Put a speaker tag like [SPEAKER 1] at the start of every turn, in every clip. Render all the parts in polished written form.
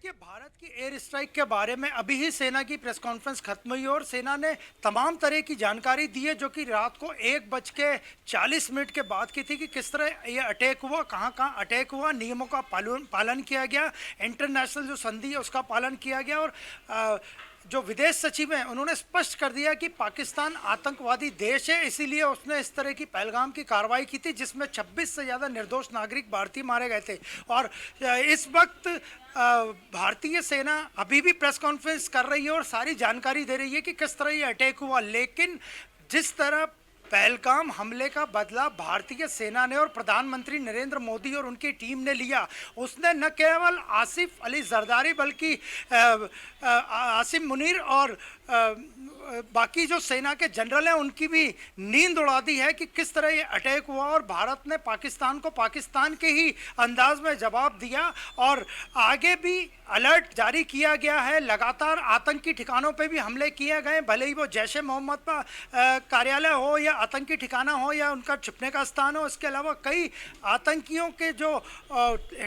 [SPEAKER 1] देखिए, भारत की air strike के बारे में अभी ही सेना की प्रेस कॉन्फ्रेंस खत्म हुई और सेना ने तमाम तरह की जानकारी दी है, जो कि रात को 1:40 के बाद की थी कि किस तरह ये अटैक हुआ, कहाँ कहाँ अटैक हुआ, नियमों का पालन किया गया, इंटरनेशनल जो संधि है उसका पालन किया गया। और जो विदेश सचिव हैं उन्होंने स्पष्ट कर दिया कि पाकिस्तान आतंकवादी देश है, इसीलिए उसने इस तरह की पहलगाम की कार्रवाई की थी जिसमें 26 से ज़्यादा निर्दोष नागरिक भारतीय मारे गए थे। और इस वक्त भारतीय सेना अभी भी प्रेस कॉन्फ्रेंस कर रही है और सारी जानकारी दे रही है कि किस तरह ये अटैक हुआ। लेकिन जिस तरह पहलगाम हमले का बदला भारतीय सेना ने और प्रधानमंत्री नरेंद्र मोदी और उनकी टीम ने लिया, उसने न केवल आसिफ अली जरदारी बल्कि आसिम मुनीर और बाकी जो सेना के जनरल हैं उनकी भी नींद उड़ा दी है कि किस तरह ये अटैक हुआ। और भारत ने पाकिस्तान को पाकिस्तान के ही अंदाज में जवाब दिया और आगे भी अलर्ट जारी किया गया है। लगातार आतंकी ठिकानों पे भी हमले किए गए, भले ही वो जैश ए मोहम्मद का कार्यालय हो या आतंकी ठिकाना हो या उनका छिपने का स्थान हो। इसके अलावा कई आतंकियों के जो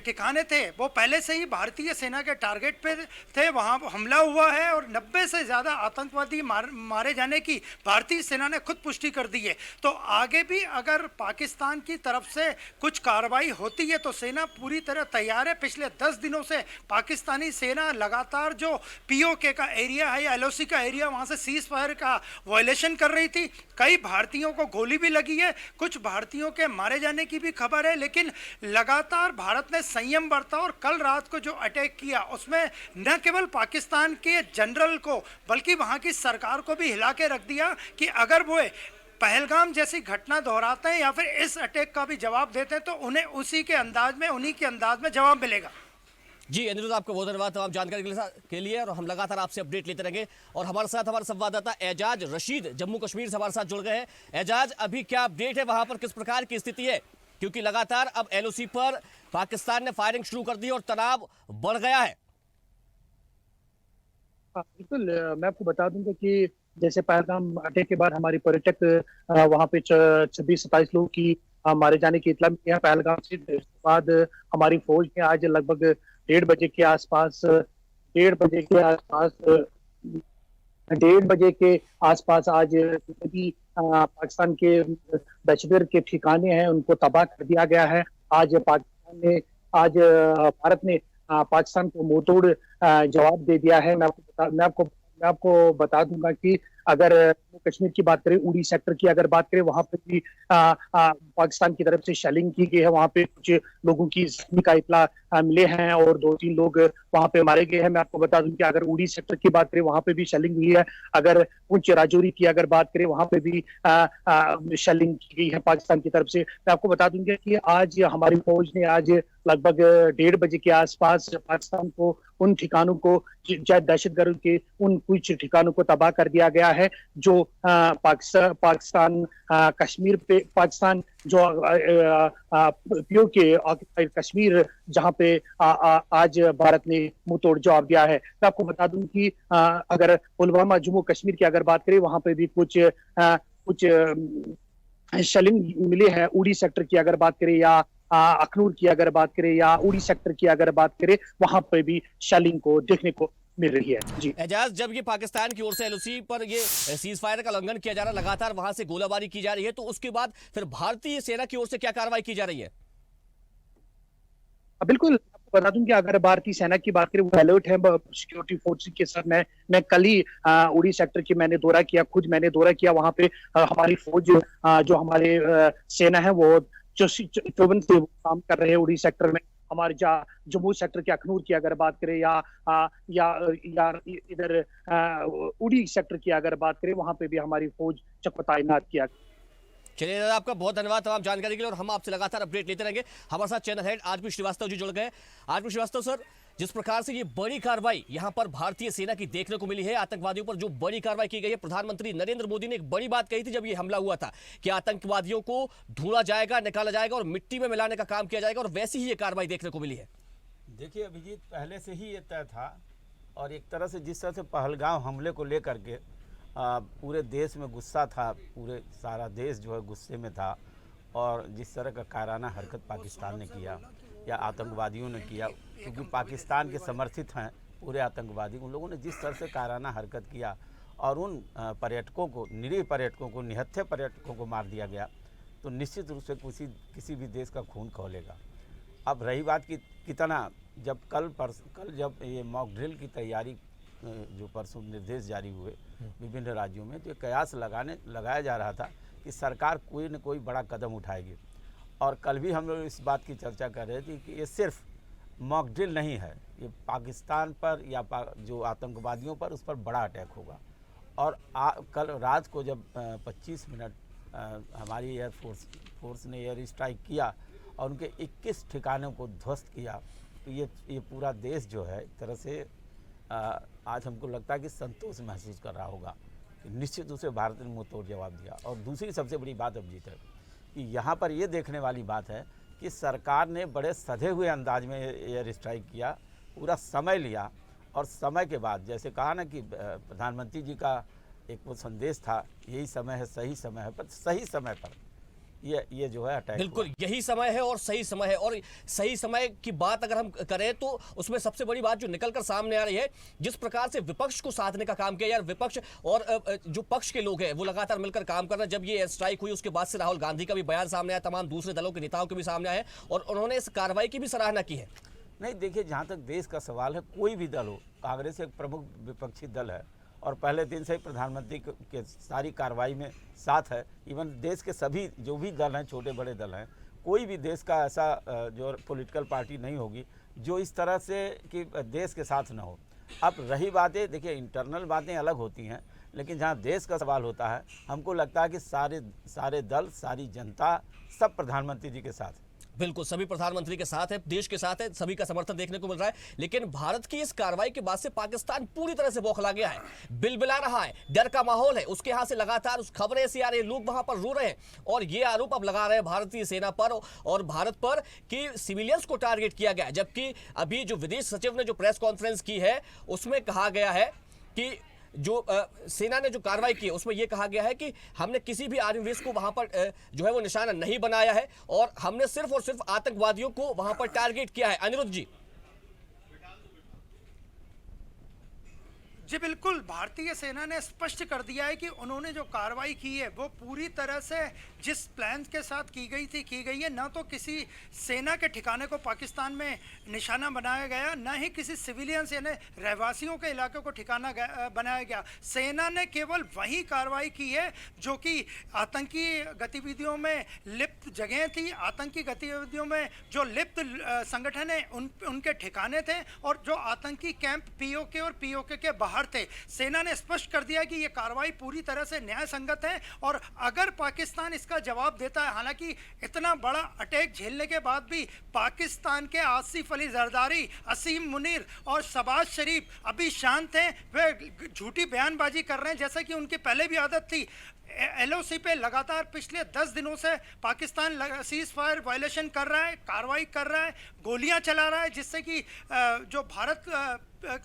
[SPEAKER 1] ठिकाने थे वो पहले से ही भारतीय सेना के टारगेट पे थे, वहाँ हमला हुआ है और 90 से ज़्यादा आतंकवादी मारे जाने की भारतीय सेना ने खुद पुष्टि कर दी है। तो आगे भी अगर पाकिस्तान की तरफ से कुछ कार्रवाई होती है तो सेना पूरी तरह तैयार है। पिछले 10 दिनों से पाकिस्तानी सेना लगातार जो पीओके का एरिया है या एलओसी का एरिया, वहाँ से सीज फायर का वायलेशन कर रही थी। कई भारतीयों को गोली भी लगी है, कुछ भारतीयों के मारे जाने की भी खबर है। लेकिन लगातार भारत ने संयम बरता और कल रात को जो अटैक किया उसमें न केवल पाकिस्तान के जनरल को बल्कि वहाँ की सरकार को भी हिला के रख दिया कि अगर वो पहलगाम जैसी घटना दोहराते हैं या फिर इस अटैक का भी जवाब देते हैं तो उन्हें उसी के अंदाज में, उन्हीं के अंदाज में जवाब मिलेगा।
[SPEAKER 2] जी अनिरुद्ध, आपका बहुत धन्यवाद तमाम जानकारी के लिए और हम लगातार आपसे अपडेट लेते रहेंगे। और हमारे साथ हमारे संवाददाता एजाज रशीद जम्मू कश्मीर से हमारे साथ जुड़ गए हैं। एजाज, अभी क्या अपडेट है वहां पर, किस प्रकार की स्थिति है? क्योंकि लगातार अब एलओसी पर पाकिस्तान ने फायरिंग शुरू कर दी और तनाव बढ़ गया है।
[SPEAKER 3] बिल्कुल, मैं आपको बता दूंगा कि जैसे पहलगाम अटैक के बाद हमारी पर्यटक वहां पे 26-27 लोगों की मारे जाने की इत्तला मिली है पहलगाम से। इसके बाद हमारी फौज ने आज लगभग 1:30 बजे के आसपास आज भी पाकिस्तान के दहशतगर्द के ठिकाने हैं उनको तबाह कर दिया गया है। आज भारत ने पाकिस्तान को मुंहतोड़ जवाब दे दिया है। मैं आपको बता दूंगा कि अगर कश्मीर की बात करें, उड़ी सेक्टर की अगर बात करें, वहां पे भी पाकिस्तान की तरफ से शेलिंग की गई है। वहां पे कुछ लोगों की जख्मी का इत्तला मिले हैं और 2-3 लोग वहां पे मारे गए हैं। मैं आपको बता दूं कि अगर उड़ी सेक्टर की बात करें वहां पे भी शेलिंग हुई है। अगर पुंछ राजौरी की अगर बात करें वहां पे भी शेलिंग की गई है पाकिस्तान की तरफ से। मैं आपको बता दूंगा कि आज हमारी फौज ने आज लगभग 1:30 बजे के आसपास पाकिस्तान को उन ठिकानों को, दहशतगर्द के उन कुछ ठिकानों को तबाह कर दिया गया है जो पाकिस्तान कश्मीर पे, पाकिस्तान जो पीओके ऑक्युपाइड कश्मीर जहां पे आज भारत ने मुंहतोड़ जवाब दिया है। मैं आपको बता दूं कि अगर पुलवामा जम्मू कश्मीर की अगर बात करें वहां पे भी कुछ शेलिंग मिले हैं। उड़ी सेक्टर की अगर बात करें या अखनूर की अगर बात करें या उड़ी सेक्टर की अगर बात करें, वहां पे भी शेलिंग को देखने को मिल रही है। जी
[SPEAKER 2] एजाज, जब ये पाकिस्तान की ओर से एलओसी पर ये सीज फायर का उल्लंघन किया जा रहा है, लगातार वहां से गोलाबारी की जा रही है, तो उसके बाद फिर भारतीय सेना की ओर से क्या कार्रवाई की जा रही है?
[SPEAKER 3] बिल्कुल, आपको बता दूं कि अगर भारतीय सेना की बात करें वो अलर्ट है सिक्योरिटी फोर्स के साथ। मैं कल ही उड़ी सेक्टर की मैंने दौरा किया, खुद मैंने दौरा किया। वहां पे हमारी फौज जो हमारे सेना है वो 54 से काम कर रहे हैं उड़ी सेक्टर में। हमारे जम्मू सेक्टर के अखनूर की अगर बात करें या इधर उड़ी सेक्टर की अगर बात करें, वहां पे भी हमारी फौज को तैनात किया।
[SPEAKER 2] चलिए दादा, आपका बहुत धन्यवाद तमाम जानकारी के लिए और हम आपसे लगातार अपडेट लेते रहेंगे। हमारे साथ channel head RP Srivastava ji जुड़ गए। आरपी श्रीवास्तव सर, जिस प्रकार से ये बड़ी कार्रवाई यहां पर भारतीय सेना की देखने को मिली है, आतंकवादियों पर जो बड़ी कार्रवाई की गई है, प्रधानमंत्री नरेंद्र मोदी ने एक बड़ी बात कही थी जब ये हमला हुआ था कि आतंकवादियों को ढूंढा जाएगा, निकाला जाएगा और मिट्टी में मिलाने का काम किया जाएगा, और वैसी ही ये कार्रवाई देखने को मिली है।
[SPEAKER 4] देखिए अभिजीत, पहले से ही ये तय था और एक तरह से जिस तरह से पहलगाम हमले को लेकर के पूरे देश में गुस्सा था, पूरे सारा देश जो है गुस्से में था और जिस तरह का कायराना हरकत पाकिस्तान ने किया या आतंकवादियों ने किया, क्योंकि पाकिस्तान के समर्थित हैं पूरे आतंकवादी, उन लोगों ने जिस तरह से कायराना हरकत किया और उन पर्यटकों को, निरीह पर्यटकों को, निहत्थे पर्यटकों को मार दिया गया, तो निश्चित रूप से किसी भी देश का खून खौलेगा। अब रही बात कि कितना, जब कल जब ये मॉक ड्रिल की तैयारी जो परसों निर्देश जारी हुए विभिन्न राज्यों में, तो ये कयास लगाया जा रहा था कि सरकार कोई न कोई बड़ा कदम उठाएगी। और कल भी हम लोग इस बात की चर्चा कर रहे थे कि ये सिर्फ मॉक ड्रिल नहीं है, ये पाकिस्तान पर या जो आतंकवादियों पर, उस पर बड़ा अटैक होगा। और कल रात को जब 25 मिनट हमारी एयरफोर्स ने एयर स्ट्राइक किया और उनके 21 ठिकानों को ध्वस्त किया, तो ये पूरा देश जो है एक तरह से आज हमको लगता है कि संतोष महसूस कर रहा होगा कि निश्चित रूप से भारत ने मुँह तोड़ जवाब दिया। और दूसरी सबसे बड़ी बात अभिजीत है कि यहाँ पर ये देखने वाली बात है कि सरकार ने बड़े सधे हुए अंदाज में एयर स्ट्राइक किया, पूरा समय लिया, और समय के बाद जैसे कहा ना कि प्रधानमंत्री जी का एक वो संदेश था, यही समय है, सही समय है, पर सही समय पर ये जो है अटैक
[SPEAKER 2] बिल्कुल यही समय है और सही समय है। और सही समय की बात अगर हम करें तो उसमें सबसे बड़ी बात जो निकलकर सामने आ रही है, जिस प्रकार से विपक्ष को साधने का काम किया यार, विपक्ष और जो पक्ष के लोग हैं वो लगातार मिलकर काम कर रहे हैं। जब ये एयर स्ट्राइक हुई उसके बाद से राहुल गांधी का भी बयान सामने आया, तमाम दूसरे दलों के नेताओं के भी सामने आए और उन्होंने इस कार्रवाई की भी सराहना की है।
[SPEAKER 4] नहीं, देखिए, जहाँ तक देश का सवाल है, कोई भी दल हो, कांग्रेस एक प्रमुख विपक्षी दल है और पहले दिन से ही प्रधानमंत्री के सारी कार्रवाई में साथ है। इवन देश के सभी जो भी दल हैं, छोटे बड़े दल हैं, कोई भी देश का ऐसा जो पॉलिटिकल पार्टी नहीं होगी जो इस तरह से कि देश के साथ ना हो। अब रही बातें, देखिए, इंटरनल बातें अलग होती हैं, लेकिन जहाँ देश का सवाल होता है, हमको लगता है कि सारे दल, सारी जनता, सब प्रधानमंत्री जी के साथ है।
[SPEAKER 2] बिल्कुल, सभी प्रधानमंत्री के साथ है, देश के साथ है, सभी का समर्थन देखने को मिल रहा है। लेकिन भारत की इस कार्रवाई के बाद से पाकिस्तान पूरी तरह से बौखला गया है, बिलबिला रहा है, डर का माहौल है उसके यहां से लगातार उस खबरें ऐसी आ रही है, लोग वहां पर रो रहे हैं और ये आरोप अब लगा रहे हैं भारतीय सेना पर और भारत पर कि सिविलियंस को टारगेट किया गया। जबकि अभी जो विदेश सचिव ने जो प्रेस कॉन्फ्रेंस की है उसमें कहा गया है कि जो सेना ने जो कार्रवाई की है उसमें यह कहा गया है कि हमने किसी भी आर्मी बेस को वहां पर जो है वो निशाना नहीं बनाया है और हमने सिर्फ और सिर्फ आतंकवादियों को वहां पर टारगेट किया है। अनिरुद्ध जी।
[SPEAKER 1] जी बिल्कुल, भारतीय सेना ने स्पष्ट कर दिया है कि उन्होंने जो कार्रवाई की है वो पूरी तरह से जिस प्लान के साथ की गई है। ना तो किसी सेना के ठिकाने को पाकिस्तान में निशाना बनाया गया, ना ही किसी सिविलियंस यानी रहवासियों के इलाके को ठिकाना बनाया गया। सेना ने केवल वही कार्रवाई की है जो कि आतंकी गतिविधियों में लिप्त जगह थी, आतंकी गतिविधियों में जो लिप्त संगठन है उनके ठिकाने थे और जो आतंकी कैंप पीओके और पीओके के बाहर थे। सेना ने स्पष्ट कर दिया कि यह कार्रवाई पूरी तरह से न्याय संगत है और अगर पाकिस्तान इसका जवाब देता है, हालांकि इतना बड़ा अटैक झेलने के बाद भी पाकिस्तान के आसिफ अली जरदारी, असीम मुनीर और शबाज शरीफ अभी शांत हैं, वे झूठी बयानबाजी कर रहे हैं जैसा कि उनकी पहले भी आदत थी। एलओसी पे लगातार पिछले 10 दिनों से पाकिस्तान सीज फायर वायलेशन कर रहा है, कार्रवाई कर रहा है, गोलियां चला रहा है, जिससे कि जो भारत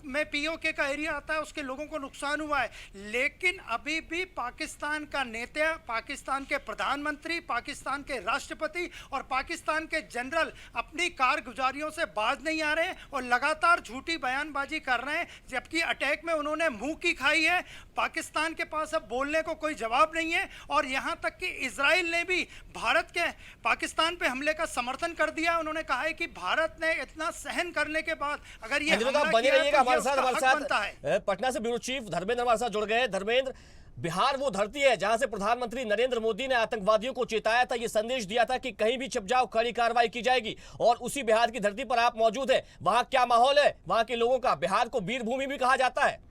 [SPEAKER 1] में पीओके का एरिया आता है उसके लोगों को नुकसान हुआ है। लेकिन अभी भी पाकिस्तान का नेता, पाकिस्तान के प्रधानमंत्री, पाकिस्तान के राष्ट्रपति और पाकिस्तान के जनरल अपनी कारगुजारियों से बाज नहीं आ रहे हैं और लगातार झूठी बयानबाजी कर रहे हैं, जबकि अटैक में उन्होंने मुंह की खाई है। पाकिस्तान के पास अब बोलने को कोई जवाब नहीं है और यहाँ तक कि इजराइल ने भी भारत के पाकिस्तान पे हमले का समर्थन कर दिया। उन्होंने कहा है कि भारत ने इतना सहन करने के बाद अगर ये
[SPEAKER 2] हमारे साथ पटना से ब्यूरो चीफ धर्मेंद्र हमारे साथ जुड़ गए। धर्मेंद्र, बिहार वो धरती है जहां से प्रधानमंत्री नरेंद्र मोदी ने आतंकवादियों को चेताया था, ये संदेश दिया था कि कहीं भी छिप जाओ, कड़ी कार्रवाई की जाएगी, और उसी बिहार की धरती पर आप मौजूद हैं। वहां क्या माहौल है वहां के लोगों का? बिहार को वीर भूमि भी कहा जाता है।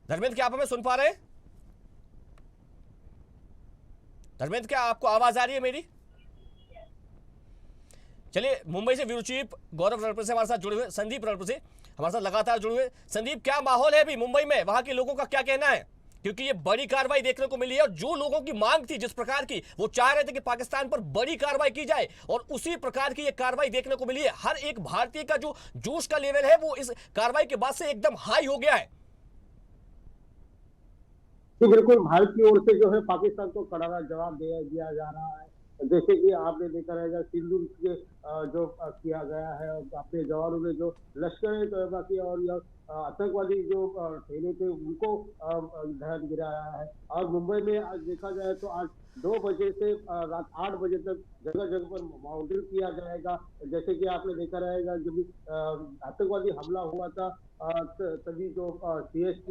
[SPEAKER 2] धर्मेंद्र, क्या आप हमें सुन पा रहे हैं? धर्मेंद्र, क्या आपको आवाज आ रही है मेरी? चलिए, मुंबई से ब्यूरो चीफ गौरव रणपत से हमारे साथ जुड़े हुए संदीप रणपत से हमारे साथ लगातार जुड़े हुए। संदीप, क्या माहौल है अभी मुंबई में? वहां के लोगों का क्या कहना है? क्योंकि ये बड़ी कार्रवाई देखने को मिली है और जो लोगों की मांग थी, जिस प्रकार की वो चाह रहे थे कि पाकिस्तान पर बड़ी कार्रवाई की जाए, और उसी प्रकार की ये कार्रवाई देखने को मिली है। हर एक भारतीय का जो जोश का लेवल है वो इस कार्रवाई के बाद से एकदम हाई हो गया है।
[SPEAKER 5] तो बिल्कुल भारत की ओर से जो है पाकिस्तान को करारा जवाब दिया जा रहा है। जैसे कि आपने देखा रहेगा सिंदूर के जो किया गया है, और अपने जवानों ने जो लश्कर तैयबा की और यह आतंकवादी जो ठेले थे उनको ध्यान गिराया है। और मुंबई में आज देखा जाए तो आज 2 बजे से रात 8 बजे तक जगह जगह पर मॉनिटरिंग किया जाएगा। जैसे कि आपने देखा रहेगा जब आतंकवादी हमला हुआ था तभी जो CST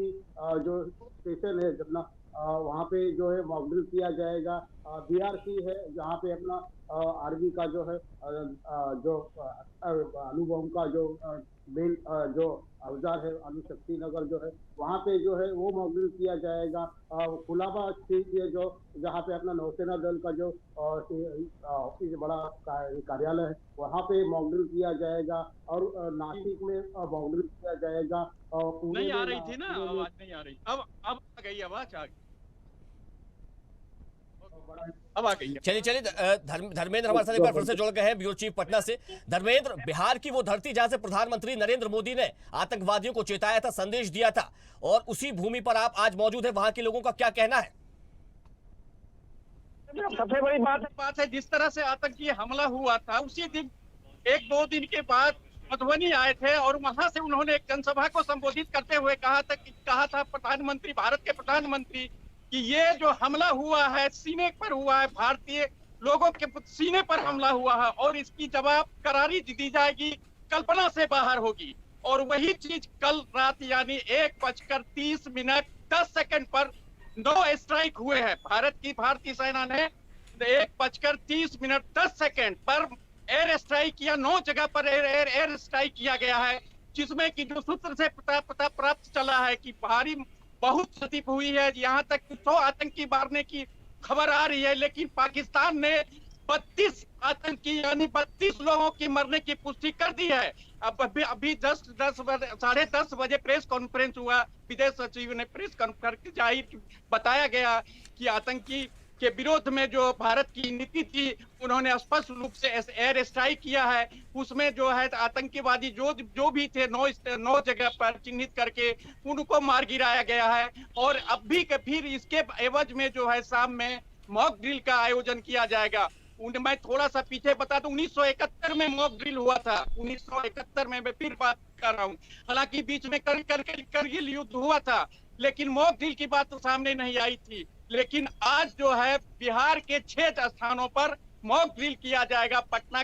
[SPEAKER 5] जो स्टेशन है अपना वहाँ पे जो है मॉकड्रिल किया जाएगा। BRC है जहाँ पे अपना आर्मी का जो है जो अणुबम का जो मेन जो औजार है अणुशक्ति नगर जो है वहाँ पे जो है वो मॉकड्रिल किया जाएगा। कुलाबा स्थित ये जो जहाँ पे अपना नौसेना दल का जो ऑफिस बड़ा कार्यालय है वहाँ पे मॉकड्रिल किया जाएगा। और नासिक में मॉकड्रिल किया जाएगा। और पुणे
[SPEAKER 6] नहीं आ
[SPEAKER 5] में
[SPEAKER 6] रही थी ना, आवाज नहीं आ रही। अब आ गई आवाज, आ गई, अब आ गई।
[SPEAKER 2] चलिए धर्मेंद्र हमारे साथ एक बार फिर से जुड़ गए हैं ब्यूरो चीफ पटना से। धर्मेंद्र, बिहार की वो धरती जहां से प्रधानमंत्री नरेंद्र मोदी ने आतंकवादियों को चेताया था, संदेश दिया था, और उसी भूमि पर आप आज मौजूद है, वहां के लोगों का क्या कहना है?
[SPEAKER 6] सबसे बड़ी बात है जिस तरह से आतंकी हमला हुआ था उसी दिन 1-2 दिन के बाद मधुबनी आए थे और वहां से उन्होंने एक जनसभा को संबोधित करते हुए कहा था प्रधानमंत्री, भारत के प्रधानमंत्री, कि ये जो हमला हुआ है सीने पर हुआ है, भारतीय लोगों के सीने पर हमला हुआ है और इसकी जवाब करारी दी जाएगी, कल्पना से बाहर होगी। और वही चीज कल रात यानी 1:30 पर 9 स्ट्राइक हुए हैं। भारतीय सेना ने 1:30 पर एयर स्ट्राइक किया। 9 जगह पर एयर स्ट्राइक किया गया है, जिसमें कि जो सूत्र से पता प्राप्त चला है कि भारी बहुत क्षति हुई है। यहाँ तक 100 आतंकी मारने की खबर आ रही है, लेकिन पाकिस्तान ने 32 आतंकी यानी 32 लोगों की मरने की पुष्टि कर दी है। अब अभी 10:30 बजे प्रेस कॉन्फ्रेंस हुआ, विदेश सचिव ने प्रेस कॉन्फ्रेंस जाहिर बताया गया कि आतंकी के विरोध में जो भारत की नीति थी उन्होंने स्पष्ट रूप से एयर स्ट्राइक किया है। उसमें जो है आतंकवादी जो भी थे 9 जगह पर चिन्हित करके उनको मार गिराया गया है। और अब भी फिर इसके एवज में जो है शाम में मॉक ड्रिल का आयोजन किया जाएगा। मैं थोड़ा सा पीछे बता दूं, 1971 में मॉक ड्रिल हुआ था। 1971 में मैं फिर बात कर रहा हूँ, हालांकि बीच में करगिल युद्ध हुआ था, लेकिन मॉक ड्रिल की बात तो सामने नहीं आई थी। लेकिन आज जो है बिहार के 6 स्थानों पर मॉक ड्रिल किया जाएगा। पटना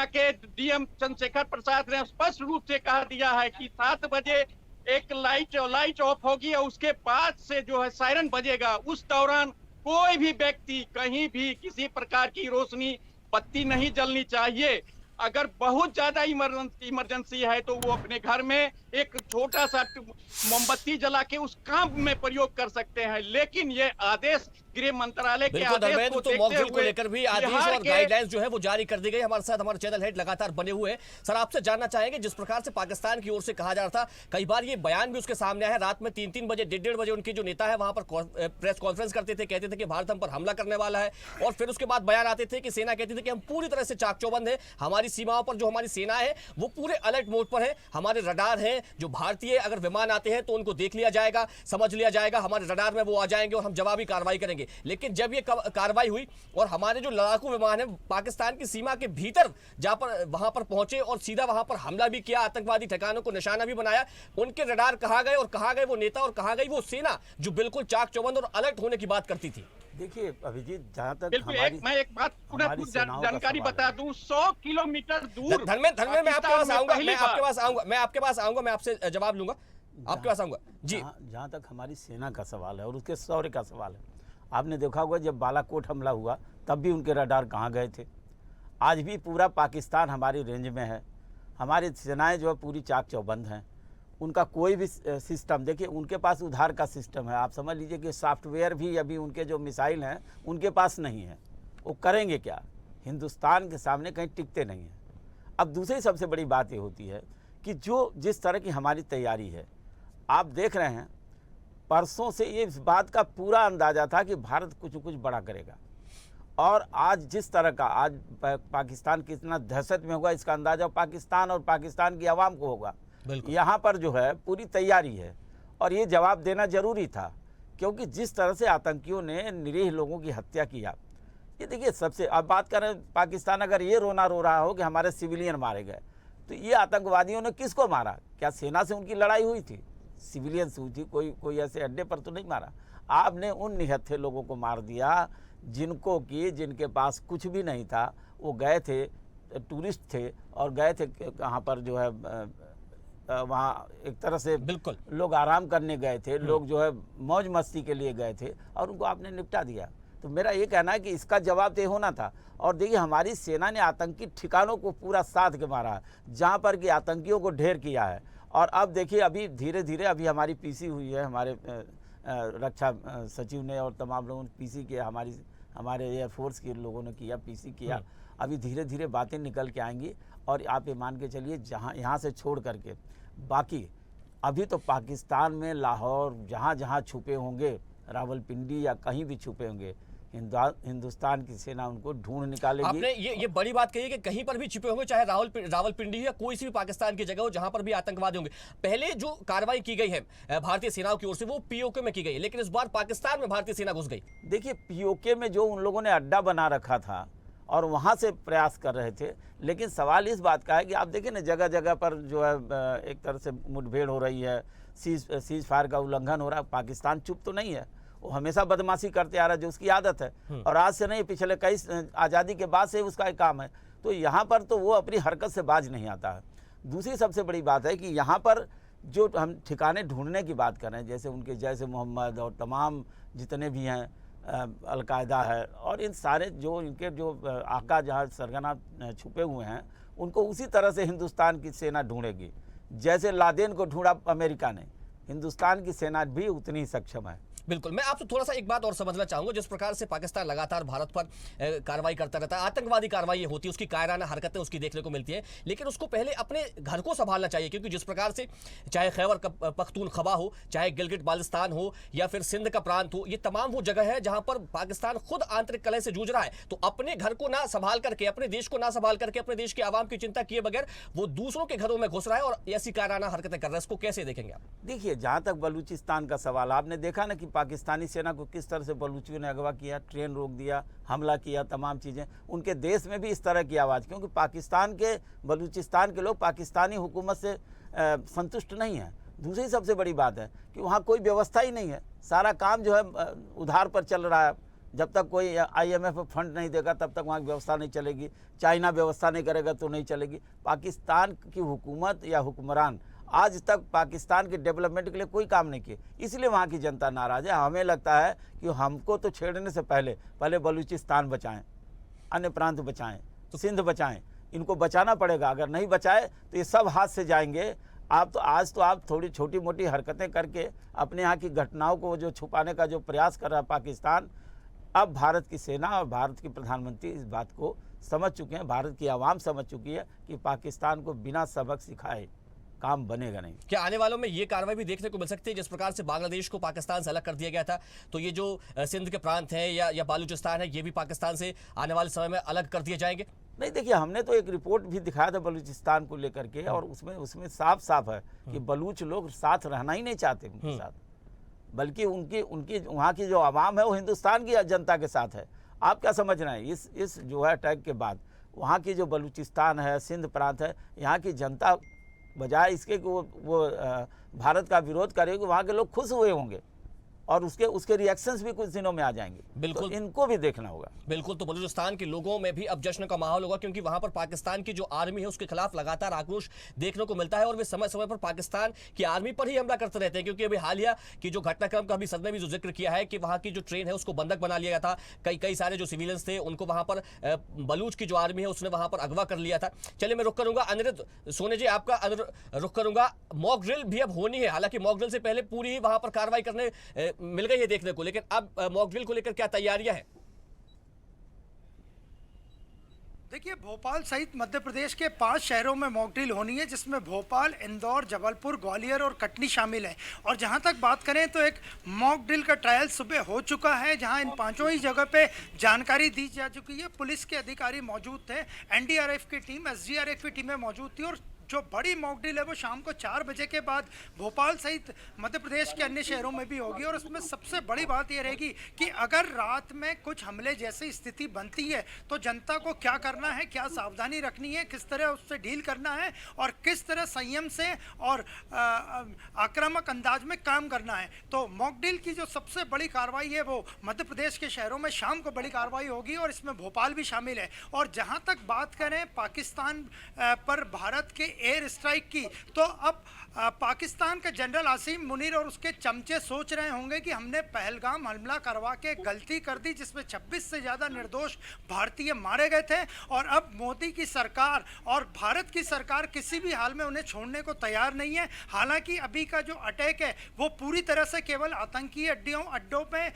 [SPEAKER 6] के DM चंद्रशेखर प्रसाद ने स्पष्ट रूप से कहा दिया है कि 7 बजे एक लाइट ऑफ होगी और उसके बाद से जो है सायरन बजेगा। उस दौरान कोई भी व्यक्ति कहीं भी किसी प्रकार की रोशनी बत्ती नहीं जलनी चाहिए। अगर बहुत ज्यादा इमरजेंसी है तो वो अपने घर में एक छोटा सा मोमबत्ती जला के उस काम में प्रयोग कर सकते हैं। लेकिन ये आदेश गृह मंत्रालय के आदेश को
[SPEAKER 2] तो मॉक ड्रिल को लेकर भी आदेश और गाइडलाइंस जो है वो जारी कर दी गई। हमारे साथ हमारे चैनल हेड लगातार बने हुए हैं। सर, आपसे जानना चाहेंगे, जिस प्रकार से पाकिस्तान की ओर से कहा जा रहा था, कई बार ये बयान भी उसके सामने आया है, रात में 3-3 बजे 1:30 बजे उनके जो नेता है वहां पर प्रेस कॉन्फ्रेंस करते थे, कहते थे कि भारत हम पर हमला करने वाला है, और फिर उसके बाद बयान आते थे कि सेना कहती थी कि हम पूरी तरह से चाक चौबंद है, हमारी सीमाओं पर जो हमारी सेना है वो पूरे अलर्ट मोड पर है, हमारे रडार हैं, जो भारतीय अगर विमान आते हैं तो उनको देख लिया जाएगा, समझ लिया जाएगा, हमारे रडार में वो आ जाएंगे और हम जवाबी कार्रवाई करेंगे। लेकिन जब ये कार्रवाई हुई और हमारे जो लड़ाकू विमान है पाकिस्तान की सीमा के भीतर वहां पर पहुंचे और सीधा वहां पर हमला भी किया, आतंकवादी ठिकानों को निशाना भी बनाया, उनके रडार कहां गए और कहां गए वो नेता और कहां गई वो सेना जो बिल्कुल चाक चौबंद और अलर्ट होने की बात करती थी?
[SPEAKER 4] देखिए अभिजीत, जहाँ तक
[SPEAKER 6] मैं एक बात जानकारी बता दूं, 100 किलोमीटर दूर
[SPEAKER 2] धर्मेंद्र मैं आपके पास आऊंगा, मैं आपसे जवाब लूंगा, आपके पास आऊंगा जी।
[SPEAKER 4] जहाँ तक हमारी सेना का सवाल है और उसके शौर्य का सवाल है, आपने देखा होगा जब बालाकोट हमला हुआ तब भी उनके रडार कहाँ गए थे। आज भी पूरा पाकिस्तान हमारी रेंज में है, हमारी सेनाएं जो है पूरी चाक चौबंद हैं, उनका कोई भी सिस्टम, देखिए उनके पास उधार का सिस्टम है, आप समझ लीजिए कि सॉफ्टवेयर भी अभी उनके जो मिसाइल हैं उनके पास नहीं है। वो करेंगे क्या, हिंदुस्तान के सामने कहीं टिकते नहीं हैं। अब दूसरी सबसे बड़ी बात ये होती है कि जो जिस तरह की हमारी तैयारी है, आप देख रहे हैं परसों से ये इस बात का पूरा अंदाज़ा था कि भारत कुछ बड़ा करेगा, और आज जिस तरह का आज पाकिस्तान कितना दहशत में होगा इसका अंदाज़ा पाकिस्तान और पाकिस्तान की आवाम को होगा। यहाँ पर जो है पूरी तैयारी है और ये जवाब देना ज़रूरी था क्योंकि जिस तरह से आतंकियों ने निरीह लोगों की हत्या किया, ये देखिए सबसे, अब बात करें पाकिस्तान अगर ये रोना रो रहा हो कि हमारे सिविलियन मारे गए, तो ये आतंकवादियों ने किसको मारा? क्या सेना से उनकी लड़ाई हुई थी? सिविलियन से हुई थी? कोई ऐसे अड्डे पर तो नहीं मारा। आपने उन निहत्थे लोगों को मार दिया जिनके पास कुछ भी नहीं था। वो गए थे, टूरिस्ट थे और गए थे कहाँ पर जो है वहाँ एक तरह से
[SPEAKER 2] बिल्कुल
[SPEAKER 4] लोग आराम करने गए थे, लोग जो है मौज मस्ती के लिए गए थे और उनको आपने निपटा दिया। तो मेरा ये कहना है कि इसका जवाब तय होना था। और देखिए हमारी सेना ने आतंकी ठिकानों को पूरा साध के मारा है, जहाँ पर कि आतंकियों को ढेर किया है। और अब देखिए अभी धीरे धीरे अभी हमारी पीसी हुई है, हमारे रक्षा सचिव ने और तमाम लोगों ने पीसी किया, हमारे एयरफोर्स के लोगों ने किया, पीसी किया। अभी धीरे धीरे बातें निकल के आएंगी और आप ये मान के चलिए जहाँ यहाँ से छोड़ करके बाकी अभी तो पाकिस्तान में लाहौर जहाँ जहाँ छुपे होंगे, रावलपिंडी या कहीं भी छुपे होंगे, हिंदुस्तान की सेना उनको ढूंढ निकालेगी।
[SPEAKER 2] आपने ये बड़ी बात कही है कि कहीं पर भी छिपे होंगे, चाहे रावलपिंडी या कोई सी भी पाकिस्तान की जगह हो जहां पर भी आतंकवादी होंगे। पहले जो कार्रवाई की गई है भारतीय सेनाओं की ओर से वो पीओके में की गई है, लेकिन इस बार पाकिस्तान में भारतीय सेना घुस गई।
[SPEAKER 4] देखिए पीओके में जो उन लोगों ने अड्डा बना रखा था और वहाँ से प्रयास कर रहे थे, लेकिन सवाल इस बात का है कि आप देखिए ना जगह जगह पर जो है एक तरह से मुठभेड़ हो रही है, सीज फायर का उल्लंघन हो रहा है। पाकिस्तान चुप तो नहीं है, वो हमेशा बदमाशी करते आ रहा है, जो उसकी आदत है और आज से नहीं, पिछले कई आज़ादी के बाद से उसका एक काम है। तो यहाँ पर तो वो अपनी हरकत से बाज नहीं आता है। दूसरी सबसे बड़ी बात है कि यहाँ पर जो हम ठिकाने ढूंढने की बात कर रहे हैं, जैसे उनके जैसे मोहम्मद और तमाम जितने भी हैं, अलकायदा है और इन सारे जो इनके जो आका जहाँ सरगना छुपे हुए हैं, उनको उसी तरह से हिंदुस्तान की सेना ढूंढेगी। जैसे लादेन को ढूंढा अमेरिका ने, हिंदुस्तान की सेना भी उतनी ही सक्षम है।
[SPEAKER 2] बिल्कुल। मैं आपसे थोड़ा सा एक बात और समझना चाहूंगा, जिस प्रकार से पाकिस्तान लगातार भारत पर कार्रवाई करता रहता है, आतंकवादी कार्रवाई होती है, उसकी कायराना हरकतें उसकी देखने को मिलती हैं, लेकिन उसको पहले अपने घर को संभालना चाहिए। क्योंकि जिस प्रकार से चाहे खैबर पख्तूनख्वा हो, चाहे गिलगिट बाल्टिस्तान हो या फिर सिंध का प्रांत हो, ये तमाम वो जगह है जहां पर पाकिस्तान खुद आंतरिक कलह से जूझ रहा है। तो अपने घर को ना संभाल करके, अपने देश को ना संभाल करके, अपने देश के आवाम की चिंता किए बगैर वो दूसरों के घरों में घुस रहा है और ऐसी कायराना हरकतें कर रहा है। इसको कैसे देखेंगे आप?
[SPEAKER 4] देखिए जहाँ तक बलूचिस्तान का सवाल, आपने देखा ना कि पाकिस्तानी सेना को किस तरह से बलूचियों ने अगवा किया, ट्रेन रोक दिया, हमला किया, तमाम चीज़ें। उनके देश में भी इस तरह की आवाज़, क्योंकि पाकिस्तान के बलूचिस्तान के लोग पाकिस्तानी हुकूमत से संतुष्ट नहीं हैं। दूसरी सबसे बड़ी बात है कि वहाँ कोई व्यवस्था ही नहीं है, सारा काम जो है उधार पर चल रहा है। जब तक कोई IMF फंड नहीं देगा तब तक वहाँ की व्यवस्था नहीं चलेगी, चाइना व्यवस्था नहीं करेगा तो नहीं चलेगी। पाकिस्तान की हुकूमत या हुक्मरान आज तक पाकिस्तान के डेवलपमेंट के लिए कोई काम नहीं किए, इसलिए वहाँ की जनता नाराज़ है। हमें लगता है कि हमको तो छेड़ने से पहले बलूचिस्तान बचाएं, अन्य प्रांत बचाएं, तो सिंध बचाएं, इनको बचाना पड़ेगा। अगर नहीं बचाए तो ये सब हाथ से जाएंगे। आज तो आप थोड़ी छोटी मोटी हरकतें करके अपने यहाँ की घटनाओं को जो छुपाने का जो प्रयास कर रहा है पाकिस्तान, अब भारत की सेना और भारत की प्रधानमंत्री इस बात को समझ चुके हैं, भारत की आवाम समझ चुकी है कि पाकिस्तान को बिना सबक सिखाए काम बनेगा नहीं।
[SPEAKER 2] क्या आने वालों में ये कार्रवाई भी देखने को मिल सकती है? जिस प्रकार से बांग्लादेश को पाकिस्तान से अलग कर दिया गया था, तो ये जो सिंध के प्रांत हैं या बालूचिस्तान है, ये भी पाकिस्तान से आने वाले समय में अलग कर दिए जाएंगे?
[SPEAKER 4] नहीं, देखिए हमने तो एक रिपोर्ट भी दिखाया था बलूचिस्तान को लेकर के, और उसमें साफ साफ है कि बलूच लोग साथ रहना ही नहीं चाहते उनके साथ, बल्कि उनकी वहाँ की जो आवाम है वो हिंदुस्तान की जनता के साथ है। आप क्या समझ रहे हैं इस जो है अटैक के बाद वहाँ की जो बलूचिस्तान है, सिंध प्रांत है, यहाँ की जनता बजाय इसके कि वो भारत का विरोध करेगी, वहाँ के लोग खुश हुए होंगे और उसके रिएक्शंस भी कुछ दिनों में आ जाएंगे।
[SPEAKER 2] बिल्कुल,
[SPEAKER 4] तो इनको भी देखना होगा।
[SPEAKER 2] बिल्कुल। तो बलूचिस्तान के लोगों में भी अब जश्न का माहौल होगा, क्योंकि वहां पर पाकिस्तान की जो आर्मी है उसके खिलाफ लगातार आक्रोश देखने को मिलता है और वे समय समय पर पाकिस्तान की आर्मी पर ही हमला करते रहते हैं। क्योंकि अभी हालिया की जो घटनाक्रम का अभी सदन में भी जो जिक्र किया है कि वहां की जो ट्रेन है उसको बंधक बना लिया था, कई सारे जो सिविलियंस थे उनको वहां पर बलूच की जो आर्मी है उसने वहां पर अगवा कर लिया था। चलिए मैं रुक करूंगा, अनिरुद्ध सोने जी आपका रुक करूंगा। मॉक ड्रिल भी अब होनी है, हालांकि मॉक ड्रिल से पहले पूरी वहां पर कार्रवाई करने मिल गई है देखने को, लेकिन अब मॉक ड्रिल को लेकर क्या तैयारियां हैं?
[SPEAKER 1] देखिए भोपाल सहित मध्य प्रदेश के 5 शहरों में मॉक ड्रिल होनी है, जिसमें भोपाल, इंदौर, जबलपुर, ग्वालियर और कटनी शामिल है। और जहां तक बात करें तो एक मॉक ड्रिल का ट्रायल सुबह हो चुका है, जहां इन 5 ही जगह पे जानकारी दी जा चुकी है। पुलिस के अधिकारी मौजूद थे, NDRF की टीम, SDRF की टीमें मौजूद थी और जो बड़ी मॉकड्रिल है वो शाम को 4 बजे के बाद भोपाल सहित मध्य प्रदेश के अन्य शहरों में भी होगी। और उसमें सबसे बड़ी बात ये रहेगी कि अगर रात में कुछ हमले जैसी स्थिति बनती है तो जनता को क्या करना है, क्या सावधानी रखनी है, किस तरह उससे डील करना है और किस तरह संयम से और आक्रामक अंदाज में काम करना है। तो मॉकड्रिल की जो सबसे बड़ी कार्रवाई है वो मध्य प्रदेश के शहरों में शाम को बड़ी कार्रवाई होगी और इसमें भोपाल भी शामिल है। और जहां तक बात करें पाकिस्तान पर भारत के एयर स्ट्राइक की, तो अब पाकिस्तान के जनरल आसिम मुनीर और उसके चमचे सोच रहे होंगे कि हमने पहलगाम हमला करवा के गलती कर दी जिसमें 26 से ज़्यादा निर्दोष भारतीय मारे गए थे और अब मोदी की सरकार और भारत की सरकार किसी भी हाल में उन्हें छोड़ने को तैयार नहीं है। हालांकि अभी का जो अटैक है वो पूरी तरह से केवल आतंकी अड्डों पे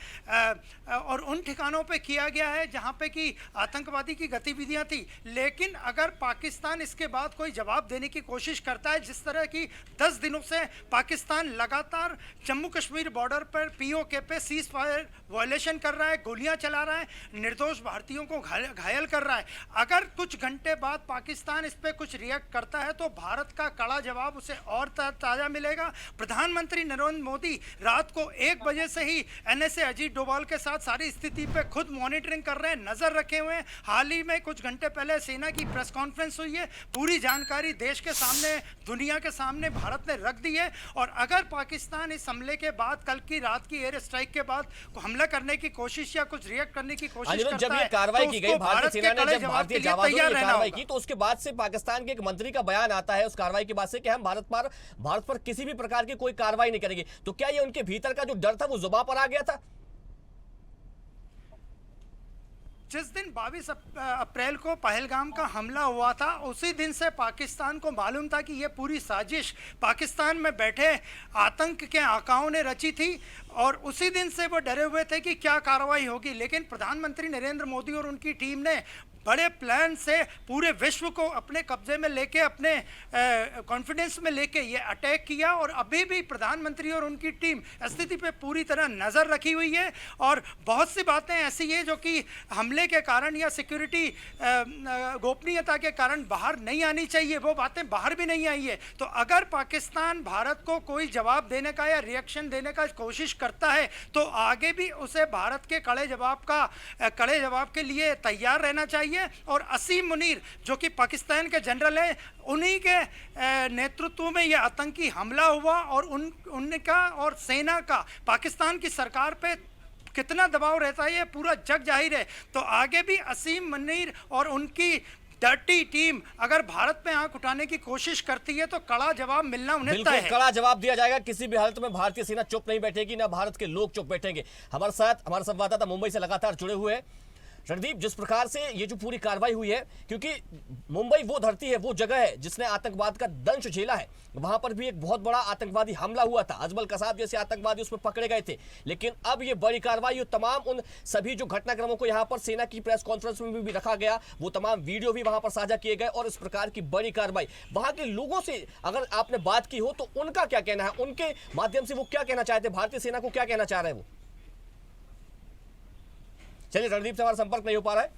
[SPEAKER 1] और उन ठिकानों पे किया गया है जहां पे कि आतंकवादी की गतिविधियां थी। लेकिन अगर पाकिस्तान इसके बाद कोई जवाब देने की कोशिश करता है, जिस तरह की 10 दिनों से पाकिस्तान लगातार जम्मू कश्मीर बॉर्डर पर पीओके पे सीज फायर वायलेशन कर रहा है, गोलियां चला रहा है, निर्दोष भारतीयों को घायल कर रहा है, अगर कुछ घंटे बाद पाकिस्तान इस पे कुछ रिएक्ट करता है तो भारत का कड़ा जवाब उसे और ताज़ा मिलेगा। प्रधानमंत्री नरेंद्र मोदी रात को 1 बजे से ही एनएसए अजीत डोभाल के साथ सारी स्थिति पे खुद मॉनिटरिंग कर रहे हैं, नजर रखे हुए हैं। हाल ही में कुछ घंटे पहले सेना की प्रेस कॉन्फ्रेंस हुई है, पूरी जानकारी देश के सामने, दुनिया के सामने भारत ने रख दी है। और अगर पाकिस्तान इस हमले के बाद, कल की रात की एयर स्ट्राइक के बाद हमला करने की कोशिश या कुछ रिएक्ट करने की कोशिश करता
[SPEAKER 2] जब ये
[SPEAKER 1] है,
[SPEAKER 2] कार्रवाई
[SPEAKER 1] तो
[SPEAKER 2] की गई, भारतीय सेना ने जब भारतीय जवानों ने कार्रवाई की, तो उसके बाद से पाकिस्तान के एक मंत्री का बयान आता है उस कार्रवाई के बाद से कि हम भारत पर किसी भी प्रकार की कोई कार्रवाई नहीं करेंगे। तो क्या ये उनके भीतर का जो डर था वो जुबान पर आ गया था?
[SPEAKER 1] जिस दिन 22 अप्रैल को पहलगाम का हमला हुआ था उसी दिन से पाकिस्तान को मालूम था कि यह पूरी साजिश पाकिस्तान में बैठे आतंक के आकाओं ने रची थी और उसी दिन से वो डरे हुए थे कि क्या कार्रवाई होगी। लेकिन प्रधानमंत्री नरेंद्र मोदी और उनकी टीम ने बड़े प्लान से पूरे विश्व को अपने कब्जे में लेके, अपने कॉन्फिडेंस में लेके ये अटैक किया और अभी भी प्रधानमंत्री और उनकी टीम स्थिति पे पूरी तरह नज़र रखी हुई है। और बहुत सी बातें ऐसी है जो कि हमले के कारण या सिक्योरिटी गोपनीयता के कारण बाहर नहीं आनी चाहिए, वो बातें बाहर भी नहीं आई है। तो अगर पाकिस्तान भारत को कोई जवाब देने का या रिएक्शन देने का कोशिश करता है तो आगे भी उसे भारत के कड़े जवाब के लिए तैयार रहना चाहिए। और असीम मुनीर जो कि पाकिस्तान के जनरल हैं, उन्हीं के नेतृत्व में यह आतंकी हमला हुआ और उनका और सेना का पाकिस्तान की सरकार पे कितना दबाव रहता है ये पूरा जग जाहिर है। तो आगे भी असीम मुनीर और उनकी डर्टी टीम अगर भारत पे आंख उठाने की कोशिश करती है तो कड़ा जवाब मिलना उन्हें तय है।
[SPEAKER 2] कड़ा जवाब दिया जाएगा, किसी भी हालत में भारतीय सेना चुप नहीं बैठेगी, ना भारत के लोग चुप बैठेंगे। हमारे साथ हमारे संवाददाता मुंबई से लगातार जुड़े हुए हैं। रणदीप, जिस प्रकार से ये जो पूरी कार्रवाई हुई है, क्योंकि मुंबई वो धरती है, वो जगह है जिसने आतंकवाद का दंश झेला है, वहां पर भी एक बहुत बड़ा आतंकवादी हमला हुआ था, अजमल कसाब जैसे आतंकवादी उसमें पकड़े गए थे। लेकिन अब ये बड़ी कार्रवाई, तमाम उन सभी जो घटनाक्रमों को यहाँ पर सेना की प्रेस कॉन्फ्रेंस में भी रखा गया, वो तमाम वीडियो भी वहां पर साझा किए गए और इस प्रकार की बड़ी कार्रवाई वहां के लोगों से अगर आपने बात की हो तो उनका क्या कहना है, उनके माध्यम से वो क्या कहना चाहते हैं, भारतीय सेना को क्या कहना चाह रहे हैं वो? चलिए, रणदीप से हमारा संपर्क नहीं हो पा रहा है।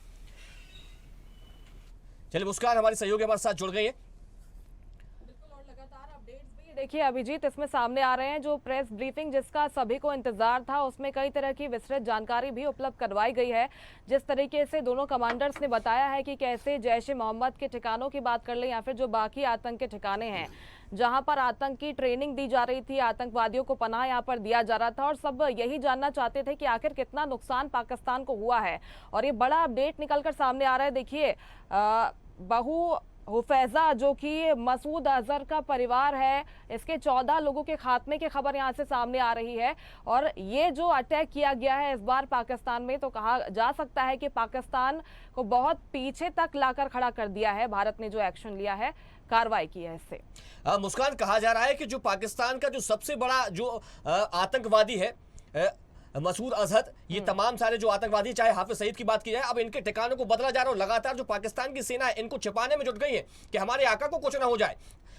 [SPEAKER 2] चलिए, मुस्कान हमारी सहयोगी हमारे साथ जुड़ गई है।
[SPEAKER 7] बिल्कुल, और लगातार अपडेट्स भी देखिए अभिजीत इसमें सामने आ रहे हैं। जो प्रेस ब्रीफिंग जिसका सभी को इंतजार था उसमें कई तरह की विस्तृत जानकारी भी उपलब्ध करवाई गई है। जिस तरीके से दोनों कमांडर्स ने बताया है कि कैसे जैश ए मोहम्मद के ठिकानों की बात कर लें या फिर जो बाकी आतंक के ठिकाने हैं जहां पर आतंक की ट्रेनिंग दी जा रही थी, आतंकवादियों को पनाह यहां पर दिया जा रहा था और सब यही जानना चाहते थे कि आखिर कितना नुकसान पाकिस्तान को हुआ है। और ये बड़ा अपडेट निकलकर सामने आ रहा है। देखिए, बहू हुफैजा जो कि मसूद अजहर का परिवार है, इसके 14 लोगों के खात्मे की खबर यहां से सामने आ रही है। और ये जो अटैक किया गया है इस बार पाकिस्तान में, तो कहा जा सकता है कि पाकिस्तान को बहुत पीछे तक लाकर खड़ा कर दिया है भारत ने जो एक्शन लिया है, कार्रवाई की है इससे।
[SPEAKER 2] मुस्कान, कहा जा रहा है कि जो पाकिस्तान का जो सबसे बड़ा जो आतंकवादी है मसूद अजहर, ये तमाम सारे जो आतंकवादी, चाहे हाफिज सईद की बात की जाए, अब इनके ठिकानों को बदला जा रहा है। लगातार जो पाकिस्तान की सेना है इनको छिपाने में जुट गई है कि हमारे आका को कुछ ना हो जाए।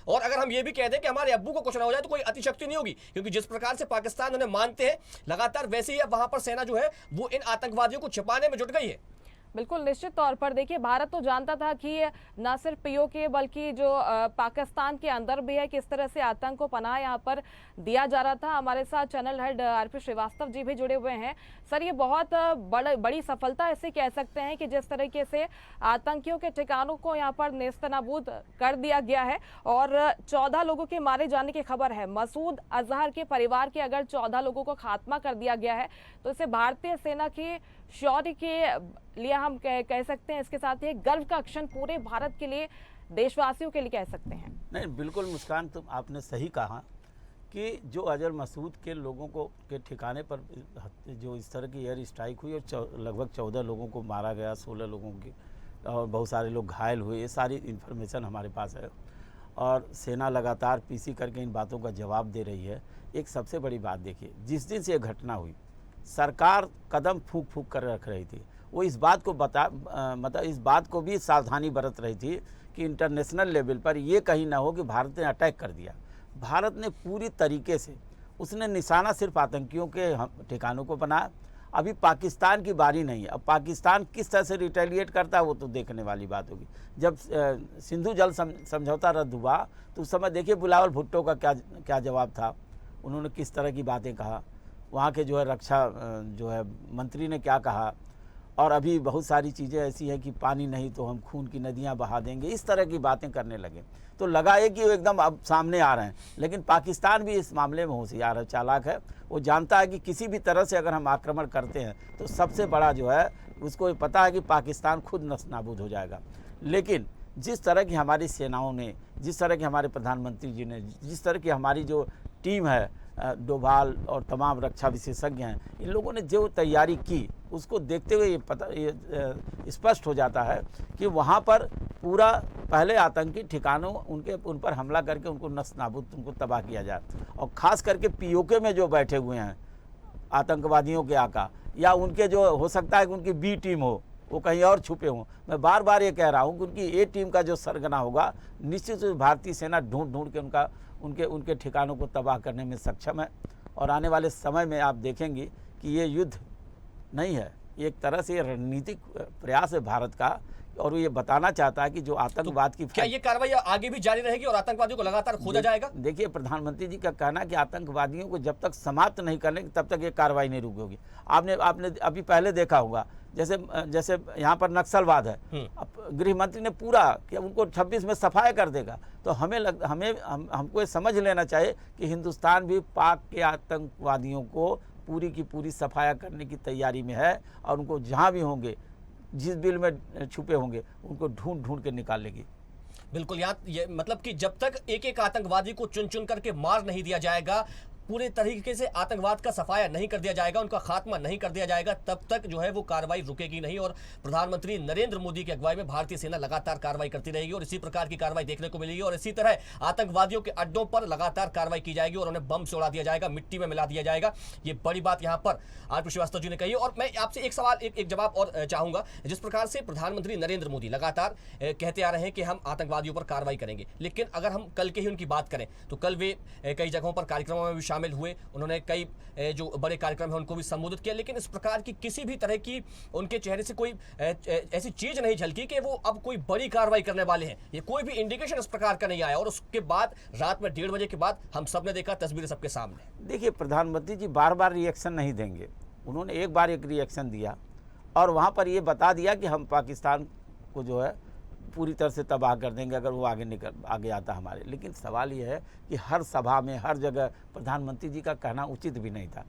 [SPEAKER 2] और अगर हम ये भी कह दें कि हमारे अब्बू को कुछ ना हो जाए तो कोई अतिशक्ति नहीं होगी, क्योंकि जिस प्रकार से पाकिस्तान उन्हें मानते हैं लगातार, वैसे ही अब वहां पर सेना जो है वो इन आतंकवादियों को छिपाने में जुट गई है।
[SPEAKER 7] बिल्कुल निश्चित तौर पर देखिए, भारत तो जानता था कि न सिर्फ पीओके बल्कि जो पाकिस्तान के अंदर भी है किस तरह से आतंक को पनाह यहाँ पर दिया जा रहा था। हमारे साथ channel head RP Srivastava ji भी जुड़े हुए हैं। सर, ये बहुत बड़ी सफलता ऐसे कह सकते हैं कि जिस तरीके से आतंकियों के ठिकानों को यहाँ पर नेस्तनाबूद कर दिया गया है और 14 लोगों के मारे जाने की खबर है। मसूद अजहर के परिवार के अगर 14 लोगों को खात्मा कर दिया गया है तो इसे भारतीय सेना के शौर्य के लिए हम कह सकते हैं। इसके साथ ही गर्व का क्षण पूरे भारत के लिए, देशवासियों के लिए कह सकते हैं।
[SPEAKER 4] नहीं, बिल्कुल मुस्कान, तुम आपने सही कहा कि जो अजहर मसूद के लोगों को के ठिकाने पर जो इस तरह की एयर स्ट्राइक हुई और लगभग 14 लोगों को मारा गया, 16 लोगों की और बहुत सारे लोग घायल हुए, ये सारी इन्फॉर्मेशन हमारे पास है और सेना लगातार पीसी करके इन बातों का जवाब दे रही है। एक सबसे बड़ी बात देखिए, जिस दिन से ये घटना हुई सरकार कदम फूंक फूंक कर रख रही थी। वो इस बात को मतलब इस बात को भी सावधानी बरत रही थी कि इंटरनेशनल लेवल पर ये कहीं ना हो कि भारत ने अटैक कर दिया। भारत ने पूरी तरीके से उसने निशाना सिर्फ आतंकियों के ठिकानों को बनाया। अभी पाकिस्तान की बारी नहीं है। अब पाकिस्तान किस तरह से रिटेलिएट करता है वो तो देखने वाली बात होगी। जब सिंधु जल समझौता रद्द हुआ तो उस समय देखिए बिलावल भुट्टो का क्या जवाब था, उन्होंने किस तरह की बातें कहा, वहाँ के जो है रक्षा जो है मंत्री ने क्या कहा। और अभी बहुत सारी चीज़ें ऐसी हैं कि पानी नहीं तो हम खून की नदियाँ बहा देंगे, इस तरह की बातें करने लगे। तो लगा है कि वो एकदम अब सामने आ रहे हैं। लेकिन पाकिस्तान भी इस मामले में होशियार है, चालाक है। वो जानता है कि किसी भी तरह से अगर हम आक्रमण करते हैं तो सबसे बड़ा जो है उसको पता है कि पाकिस्तान खुद नस्तानाबूद हो जाएगा। लेकिन जिस तरह की हमारी सेनाओं ने, जिस तरह के हमारे प्रधानमंत्री जी ने, जिस तरह की हमारी जो टीम है डोभाल और तमाम रक्षा विशेषज्ञ हैं, इन लोगों ने जो तैयारी की उसको देखते हुए ये स्पष्ट हो जाता है कि वहाँ पर पूरा पहले आतंकी ठिकानों उन पर हमला करके उनको नस्तानाबूद, उनको तबाह किया जाए। और ख़ास करके पीओके में जो बैठे हुए हैं आतंकवादियों के आका, या उनके जो हो सकता है कि उनकी बी टीम हो, वो कहीं और छुपे हों। मैं बार बार ये कह रहा हूँ कि उनकी ए टीम का जो सरगना होगा निश्चित रूप से भारतीय सेना ढूंढ ढूंढ के उनके ठिकानों को तबाह करने में सक्षम है। और आने वाले समय में आप देखेंगे कि ये युद्ध नहीं है, एक तरह से रणनीतिक प्रयास है भारत का। और वो ये बताना चाहता है कि जो आतंकवाद की
[SPEAKER 2] क्या ये कार्रवाई आगे भी जारी रहेगी और आतंकवादियों को लगातार खोजा जाएगा?
[SPEAKER 4] देखिए, प्रधानमंत्री जी का कहना है कि आतंकवादियों को जब तक समाप्त नहीं करेंगे तब तक ये कार्रवाई नहीं रुकी होगी। आपने अभी पहले देखा होगा, जैसे यहाँ पर नक्सलवाद है, गृह मंत्री ने पूरा कि उनको 26 में सफाया कर देगा। तो हमको ये समझ लेना चाहिए कि हिंदुस्तान भी पाक के आतंकवादियों को पूरी की पूरी सफाया करने की तैयारी में है और उनको जहाँ भी होंगे, जिस बिल में छुपे होंगे, उनको ढूंढ ढूंढ के निकाल लेगी।
[SPEAKER 2] बिल्कुल, ये मतलब कि जब तक एक एक आतंकवादी को चुन चुन करके मार नहीं दिया जाएगा, पूरे तरीके से आतंकवाद का सफाया नहीं कर दिया जाएगा, उनका खात्मा नहीं कर दिया जाएगा, तब तक जो है वो कार्रवाई रुकेगी नहीं। और प्रधानमंत्री नरेंद्र मोदी की अगुवाई में भारतीय सेना लगातार कार्रवाई करती रहेगी और इसी प्रकार की कार्रवाई देखने को मिलेगी। और इसी तरह आतंकवादियों के अड्डों पर लगातार कार्रवाई की जाएगी और उन्हें बम से उड़ा दिया जाएगा, मिट्टी में मिला दिया जाएगा। ये बड़ी बात यहाँ पर आरपी श्रीवास्तव जी ने कही। और मैं आपसे एक सवाल, एक जवाब और चाहूंगा। जिस प्रकार से प्रधानमंत्री नरेंद्र मोदी लगातार कहते आ रहे हैं कि हम आतंकवादियों पर कार्रवाई करेंगे, लेकिन अगर हम कल के ही उनकी बात करें तो कल वे कई जगहों पर कार्यक्रमों में भी शामिल हुए, उन्होंने कई जो बड़े कार्यक्रम है उनको भी संबोधित किया, लेकिन इस प्रकार की किसी भी तरह की उनके चेहरे से कोई ऐसी चीज नहीं झलकी कि वो अब कोई बड़ी कार्रवाई करने वाले हैं। ये कोई भी इंडिकेशन इस प्रकार का नहीं आया। और उसके बाद रात में 1:30 बजे के बाद हम सब ने देखा तस्वीरें सबके सामने।
[SPEAKER 4] देखिए, प्रधानमंत्री जी बार बार रिएक्शन नहीं देंगे। उन्होंने एक बार एक रिएक्शन दिया और वहाँ पर ये बता दिया कि हम पाकिस्तान को जो है पूरी तरह से तबाह कर देंगे अगर वो आगे आता हमारे। लेकिन सवाल ये है कि हर सभा में, हर जगह प्रधानमंत्री जी का कहना उचित भी नहीं था।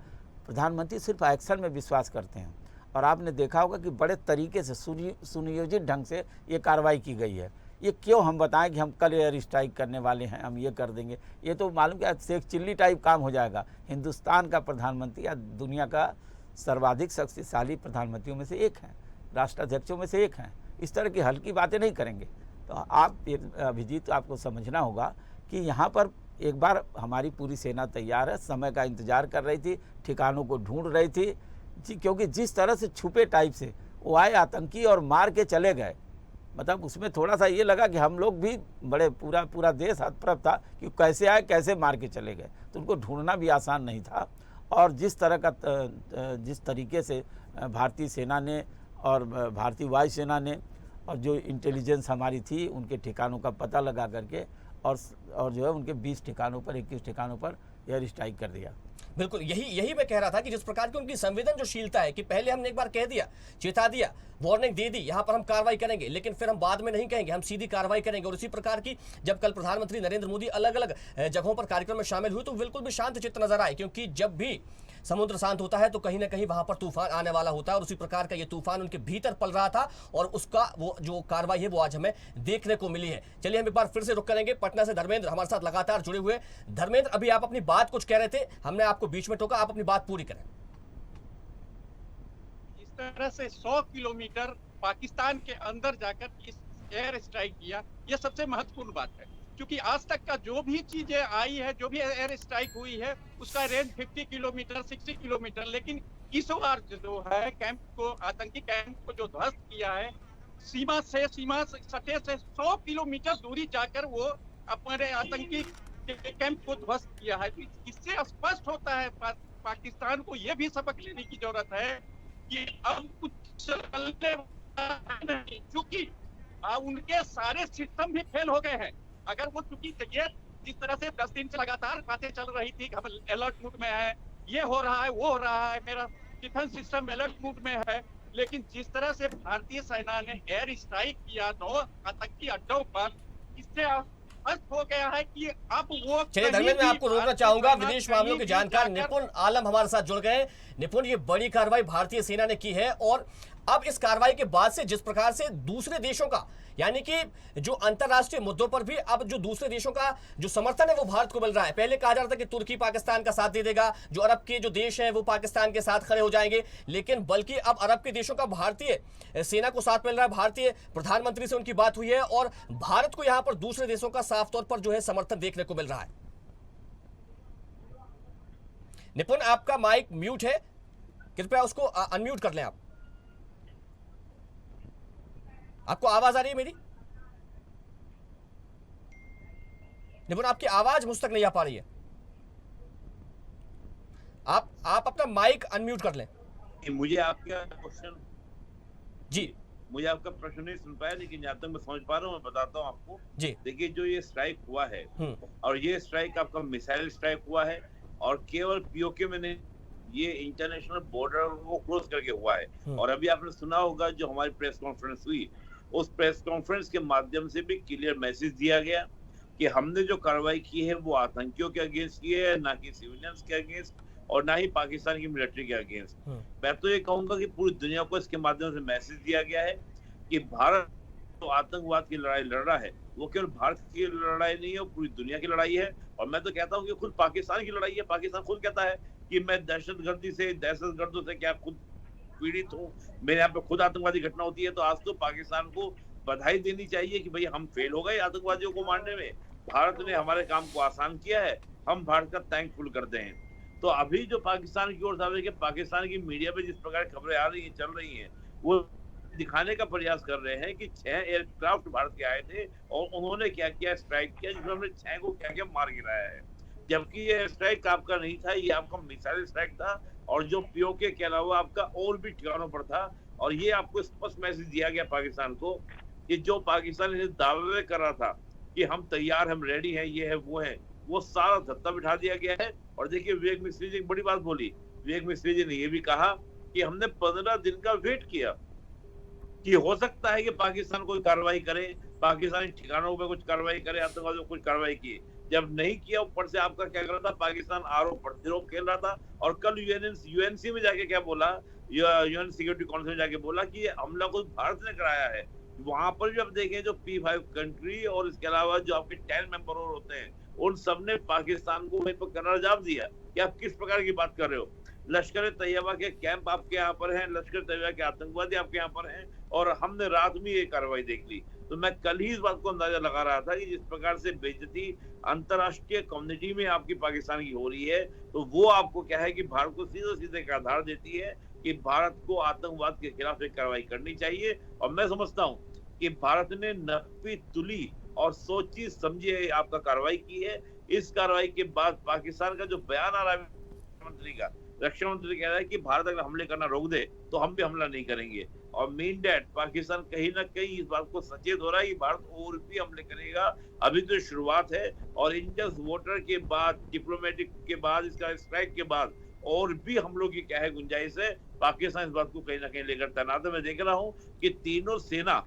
[SPEAKER 4] प्रधानमंत्री सिर्फ एक्शन में विश्वास करते हैं और आपने देखा होगा कि बड़े तरीके से सुनियोजित ढंग से ये कार्रवाई की गई है। ये क्यों हम बताएं कि हम कल एयर स्ट्राइक करने वाले हैं, हम ये कर देंगे, ये तो मालूम क्या शेख चिल्ली टाइप काम हो जाएगा। हिंदुस्तान का प्रधानमंत्री या दुनिया का सर्वाधिक शक्तिशाली प्रधानमंत्रियों में से एक हैं, राष्ट्राध्यक्षों में से एक हैं। इस तरह की हल्की बातें नहीं करेंगे। तो अभिजीत, आपको समझना होगा कि यहाँ पर एक बार हमारी पूरी सेना तैयार है, समय का इंतजार कर रही थी, ठिकानों को ढूंढ रही थी जी, क्योंकि जिस तरह से छुपे टाइप से वो आए आतंकी और मार के चले गए, मतलब उसमें थोड़ा सा ये लगा कि हम लोग भी बड़े पूरा देश हतप्रभ था कि कैसे आए, कैसे मार के चले गए। तो उनको ढूंढना भी आसान नहीं था। और जिस तरीके से भारतीय सेना ने और भारतीय वायुसेना ने और जो इंटेलिजेंस हमारी थी उनके ठिकानों का पता लगा करके और जो है उनके 20 ठिकानों पर 21 ठिकानों पर एयर स्ट्राइक कर दिया।
[SPEAKER 2] बिल्कुल, यही मैं कह रहा था कि जिस प्रकार की उनकी संवेदनशीलता है कि पहले हमने एक बार कह दिया, चेता दिया, वार्निंग दे दी, यहाँ पर हम कार्रवाई करेंगे, लेकिन फिर हम बाद में नहीं कहेंगे, हम सीधी कार्रवाई करेंगे। और इसी प्रकार की जब कल प्रधानमंत्री नरेंद्र मोदी अलग अलग जगहों पर कार्यक्रम में शामिल हुए तो बिल्कुल भी शांत चित्त नजर आए, क्योंकि जब भी समुद्र शांत होता है तो कहीं ना कहीं वहां पर तूफान आने वाला होता है, और उसी प्रकार का ये तूफान उनके भीतर पल रहा था और उसका वो जो कार्रवाई है वो आज हमें देखने को मिली है। चलिए हम एक बार फिर से रुक करेंगे। पटना से धर्मेंद्र हमारे साथ लगातार जुड़े हुए। धर्मेंद्र, अभी आप अपनी बात कुछ कह रहे थे, हमने आपको बीच में टोका, आप अपनी बात पूरी करें।
[SPEAKER 6] इस तरह से 100 किलोमीटर पाकिस्तान के अंदर जाकर इस एयर स्ट्राइक किया, यह सबसे महत्वपूर्ण बात है, क्योंकि आज तक का जो भी चीजें आई है, जो भी एयर स्ट्राइक हुई है, उसका रेंज 50 किलोमीटर 60 किलोमीटर, लेकिन इस बार जो है कैंप को, आतंकी कैंप को जो ध्वस्त किया है, सीमा सटे से 100 किलोमीटर दूरी जाकर वो अपने आतंकी कैंप को ध्वस्त किया है। इससे स्पष्ट होता है पाकिस्तान को यह भी सबक लेने की जरूरत है कि अब कुछ चलने वाला नहीं, क्योंकि उनके सारे सिस्टम भी फेल हो गए हैं। अगर वो, चूंकि जिस तरह से 10 दिन से लगातार बातें चल रही थी, हम अलर्ट मोड में है, ये हो रहा है, वो हो रहा है, मेरा डिफेंस सिस्टम अलर्ट मोड में है, लेकिन जिस तरह से भारतीय सेना ने एयर स्ट्राइक किया 9 आतंकी अड्डों पर, इससे स्पष्ट हो गया है कि अब वो।
[SPEAKER 2] चलिए धर्मेंद्र, मैं आपको रोकना चाहूंगा। विदेश मामलों के जानकार निपुण आलम हमारे साथ जुड़ गए। निपुण, ये बड़ी कार्रवाई भारतीय सेना ने की है और अब इस कार्रवाई के बाद से जिस प्रकार से दूसरे देशों का, यानी कि जो अंतरराष्ट्रीय मुद्दों पर भी अब जो दूसरे देशों का जो समर्थन है वो भारत को मिल रहा है। पहले कहा जा रहा था कि तुर्की पाकिस्तान का साथ दे देगा, जो अरब के जो देश हैं वो पाकिस्तान के साथ खड़े हो जाएंगे, लेकिन बल्कि अब अरब के देशों का भारतीय सेना को साथ मिल रहा है। भारतीय प्रधानमंत्री से उनकी बात हुई है और भारत को यहां पर दूसरे देशों का साफ तौर पर जो है समर्थन देखने को मिल रहा है। निपुण, आपका माइक म्यूट है, कृपया उसको अनम्यूट कर लें। आपको आवाज आ रही है मेरी? निपुण, आपकी आवाज मुझ तक नहीं आ पा रही है। आप अपना माइक अनम्यूट कर लें।
[SPEAKER 8] मुझे आपका क्वेश्चन
[SPEAKER 2] जी,
[SPEAKER 8] मुझे आपका प्रश्न नहीं सुन पाया, लेकिन जहां तक मैं समझ पा रहा हूँ मैं बताता हूँ आपको
[SPEAKER 2] जी।
[SPEAKER 8] देखिए, जो ये स्ट्राइक हुआ है और ये स्ट्राइक आपका मिसाइल स्ट्राइक हुआ है और केवल पीओके में नहीं, ये इंटरनेशनल बॉर्डर को क्रॉस करके हुआ है। और अभी आपने सुना होगा जो हमारी प्रेस कॉन्फ्रेंस हुई, उस प्रेस कॉन्फ्रेंस के माध्यम से भी क्लियर मैसेज दिया गया कि हमने जो कार्रवाई की है वो आतंकियों के अगेंस्ट की है, ना कि सिविलियंस के अगेंस्ट और ना ही पाकिस्तान की मिलिट्री के अगेंस्ट। मैं तो ये कहूंगा कि पूरी दुनिया को इसके माध्यम से मैसेज दिया गया है कि भारत तो आतंकवाद की लड़ाई लड़ रहा है, वो केवल भारत की लड़ाई नहीं है, वो पूरी दुनिया की लड़ाई है। और मैं तो कहता हूँ कि खुद पाकिस्तान की लड़ाई है। पाकिस्तान खुद कहता है कि मैं दहशतगर्दों से क्या खुद पीड़ित हूँ, मेरे यहाँ पे खुद आतंकवादी घटना होती है। तो आज तो पाकिस्तान को बधाई देनी चाहिए कि भाई हम फेल हो गए आतंकवादियों को मारने में, भारत ने हमारे काम को आसान किया है, हम भारत का थैंकफुल करते हैं। तो अभी जो पाकिस्तान की ओर से कि पाकिस्तान की मीडिया पे जिस प्रकार खबरें आ रही हैं, चल रही हैं, वो दिखाने का प्रयास कर रहे हैं कि 6 एयरक्राफ्ट भारत के आए थे और उन्होंने क्या क्या स्ट्राइक किया, जिसमें हमने 6 को क्या क्या मार गिराया है। जबकि ये स्ट्राइक आपका नहीं था, ये आपका मिसाइल स्ट्राइक था और जो पीओके के अलावा आपका और भी ठिकानों पर था। और ये आपको स्पष्ट मैसेज दिया गया पाकिस्तान को कि जो पाकिस्तान ने दावे कर रहा था कि हम तैयार, हम रेडी हैं, ये है वो सारा धत्ता बिठा दिया गया है। और देखिए, विवेक मिश्री जी एक बड़ी बात बोली। विवेक मिश्री जी ने ये भी कहा कि हमने 15 दिन का वेट किया कि हो सकता है कि पाकिस्तान कोई कार्रवाई करे, पाकिस्तानी ठिकानों पे कुछ कार्रवाई करे, आतंकवादियों कुछ कार्रवाई की। जब नहीं किया, ऊपर से आपका क्या कर रहा था, पाकिस्तान आरोप प्रतिरोप खेल रहा था। और कल यूएनसी में जाके क्या बोला, यूएन सिक्योरिटी काउंसिल में जाके बोला कि ये हमला खुद भारत ने कराया है। वहां पर भी आप देखें, जो P5 कंट्री और इसके अलावा जो आपके 10 मेंबर और होते हैं, उन सबने पाकिस्तान को वहीं पर करारा जवाब दिया कि आप किस प्रकार की बात कर रहे हो। लश्कर तैयबा के कैंप आपके यहाँ पर हैं, लश्कर तैयबा के आतंकवादी आपके यहाँ पर हैं, और हमने रात में ये कार्रवाई देख ली। तो मैं कल ही इस बात को अंदाजा लगा रहा था कि जिस प्रकार से बेइज्जती अंतरराष्ट्रीय कम्युनिटी में आपकी पाकिस्तान की हो रही है, तो वो आपको क्या है कि भारत को सीधे सीधे का आधार देती है कि भारत को आतंकवाद के खिलाफ एक कार्रवाई करनी चाहिए। और मैं समझता हूँ कि भारत ने नपी तुली और सोची समझी आपका कार्रवाई की है। इस कार्रवाई के बाद पाकिस्तान का जो बयान आ रहा है मंत्री का, रक्षा मंत्री कह रहा है कि भारत अगर हमले करना रोक दे तो हम भी हमला नहीं करेंगे। और मीन डैट पाकिस्तान कहीं ना कहीं इस बात को सचेत हो रहा है कि भारत और भी हमले करेगा। अभी तो शुरुआत है और इंडस वाटर के बाद, डिप्लोमेटिक के बाद, इसका स्ट्राइक के बाद और भी हमलों की क्या है गुंजाइश है। पाकिस्तान इस बात को कहीं ना कहीं लेकर तैनात है। मैं देख रहा हूँ कि तीनों सेना,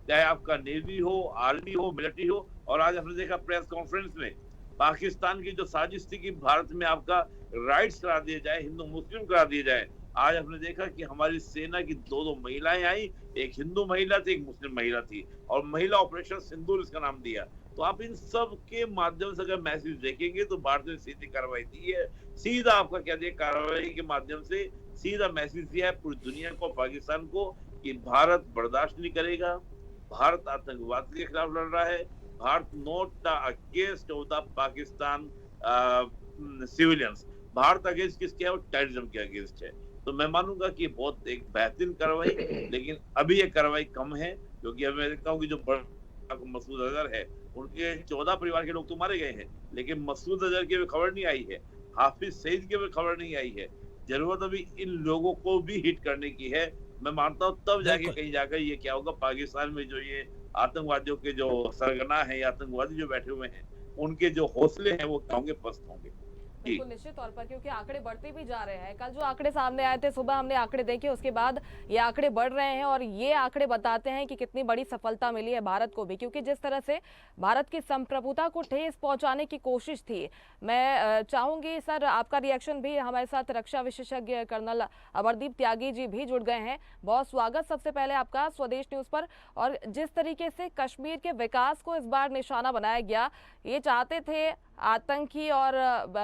[SPEAKER 8] चाहे आपका नेवी हो, आर्मी हो, मिलिट्री हो, और आज हमने देखा प्रेस कॉन्फ्रेंस में पाकिस्तान की जो साजिश थी कि भारत में आपका राइट्स करा दिए जाए, हिंदू मुस्लिम करा दिए जाए, आज हमने देखा कि हमारी सेना की दो महिलाएं आई, एक हिंदू महिला थी, एक मुस्लिम महिला थी, और महिला ऑपरेशन सिंदूर इसका नाम दिया। तो आप इन सब के माध्यम से अगर मैसेज देखेंगे तो भारत ने सीधी कार्रवाई दी है। सीधा आपका क्या दिया, कार्रवाई के माध्यम से सीधा मैसेज दिया है पूरी दुनिया को, पाकिस्तान को, कि भारत बर्दाश्त नहीं करेगा। भारत आतंकवाद के खिलाफ लड़ रहा है। Bharat not the against of the Pakistan civilians. Bharat against किसके है? वो टेररिज्म के अगेंस्ट है। तो मैं मानूंगा कि बहुत एक बेहतरीन कार्रवाई, लेकिन अभी ये कार्रवाई कम है, क्योंकि अभी मैं देखता हूँ कि जो मसूद अजहर है, उनके 14 परिवार के लोग तो मारे गए हैं, लेकिन मसूद अजहर की भी खबर नहीं आई है, हाफिज सईद की भी खबर नहीं आई है। जरूरत अभी इन लोगों को भी हिट करने की है। मैं मानता हूँ तब जाके कहीं जाकर ये क्या होगा, पाकिस्तान में जो ये आतंकवादियों के जो सरगना है या आतंकवादी जो बैठे हुए हैं, उनके जो हौसले हैं वो क्या होंगे, पस्त होंगे।
[SPEAKER 7] बिल्कुल निश्चित तौर पर, क्योंकि आंकड़े बढ़ते भी जा रहे हैं। कल जो आंकड़े सामने आए थे, सुबह हमने आंकड़े देखे, उसके बाद ये आंकड़े बढ़ रहे हैं और ये आंकड़े बताते हैं कि कितनी बड़ी सफलता मिली है भारत को भी, क्योंकि जिस तरह से भारत की संप्रभुता को ठेस पहुंचाने की कोशिश थी। मैं चाहूंगी सर आपका रिएक्शन भी। हमारे साथ रक्षा विशेषज्ञ कर्नल अमरदीप त्यागी जी भी जुड़ गए हैं। बहुत स्वागत सबसे पहले आपका स्वदेश न्यूज पर। और जिस तरीके से कश्मीर के विकास को इस बार निशाना बनाया गया, ये चाहते थे आतंकी और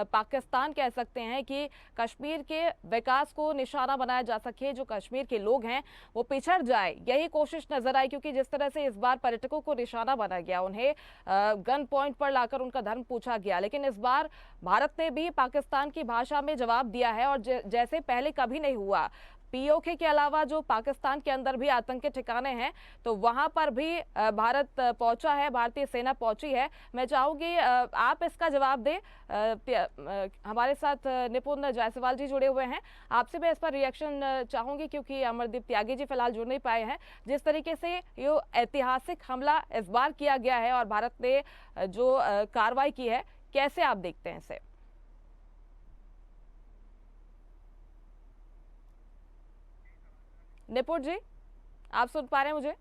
[SPEAKER 7] पाकिस्तान कह सकते हैं कि कश्मीर के विकास को निशाना बनाया जा सके, जो कश्मीर के लोग हैं वो पिछड़ जाए, यही कोशिश नजर आई। क्योंकि जिस तरह से इस बार पर्यटकों को निशाना बनाया गया, उन्हें गन पॉइंट पर लाकर उनका धर्म पूछा गया, लेकिन इस बार भारत ने भी पाकिस्तान की भाषा में जवाब दिया है और जैसे पहले कभी नहीं हुआ। पीओके के अलावा जो पाकिस्तान के अंदर भी आतंक के ठिकाने हैं, तो वहां पर भी भारत पहुंचा है, भारतीय सेना पहुंची है। मैं चाहूंगी आप इसका जवाब दें। हमारे साथ निपुण जायसवाल जी जुड़े हुए हैं, आपसे मैं इस पर रिएक्शन चाहूंगी, क्योंकि अमरदीप त्यागी जी फिलहाल जुड़ नहीं पाए हैं। जिस तरीके से ये ऐतिहासिक हमला इस बार किया गया है और भारत ने जो कार्रवाई की है, कैसे आप देखते हैं इसे? निपुण जी, आप सुन पा रहे हैं मुझे?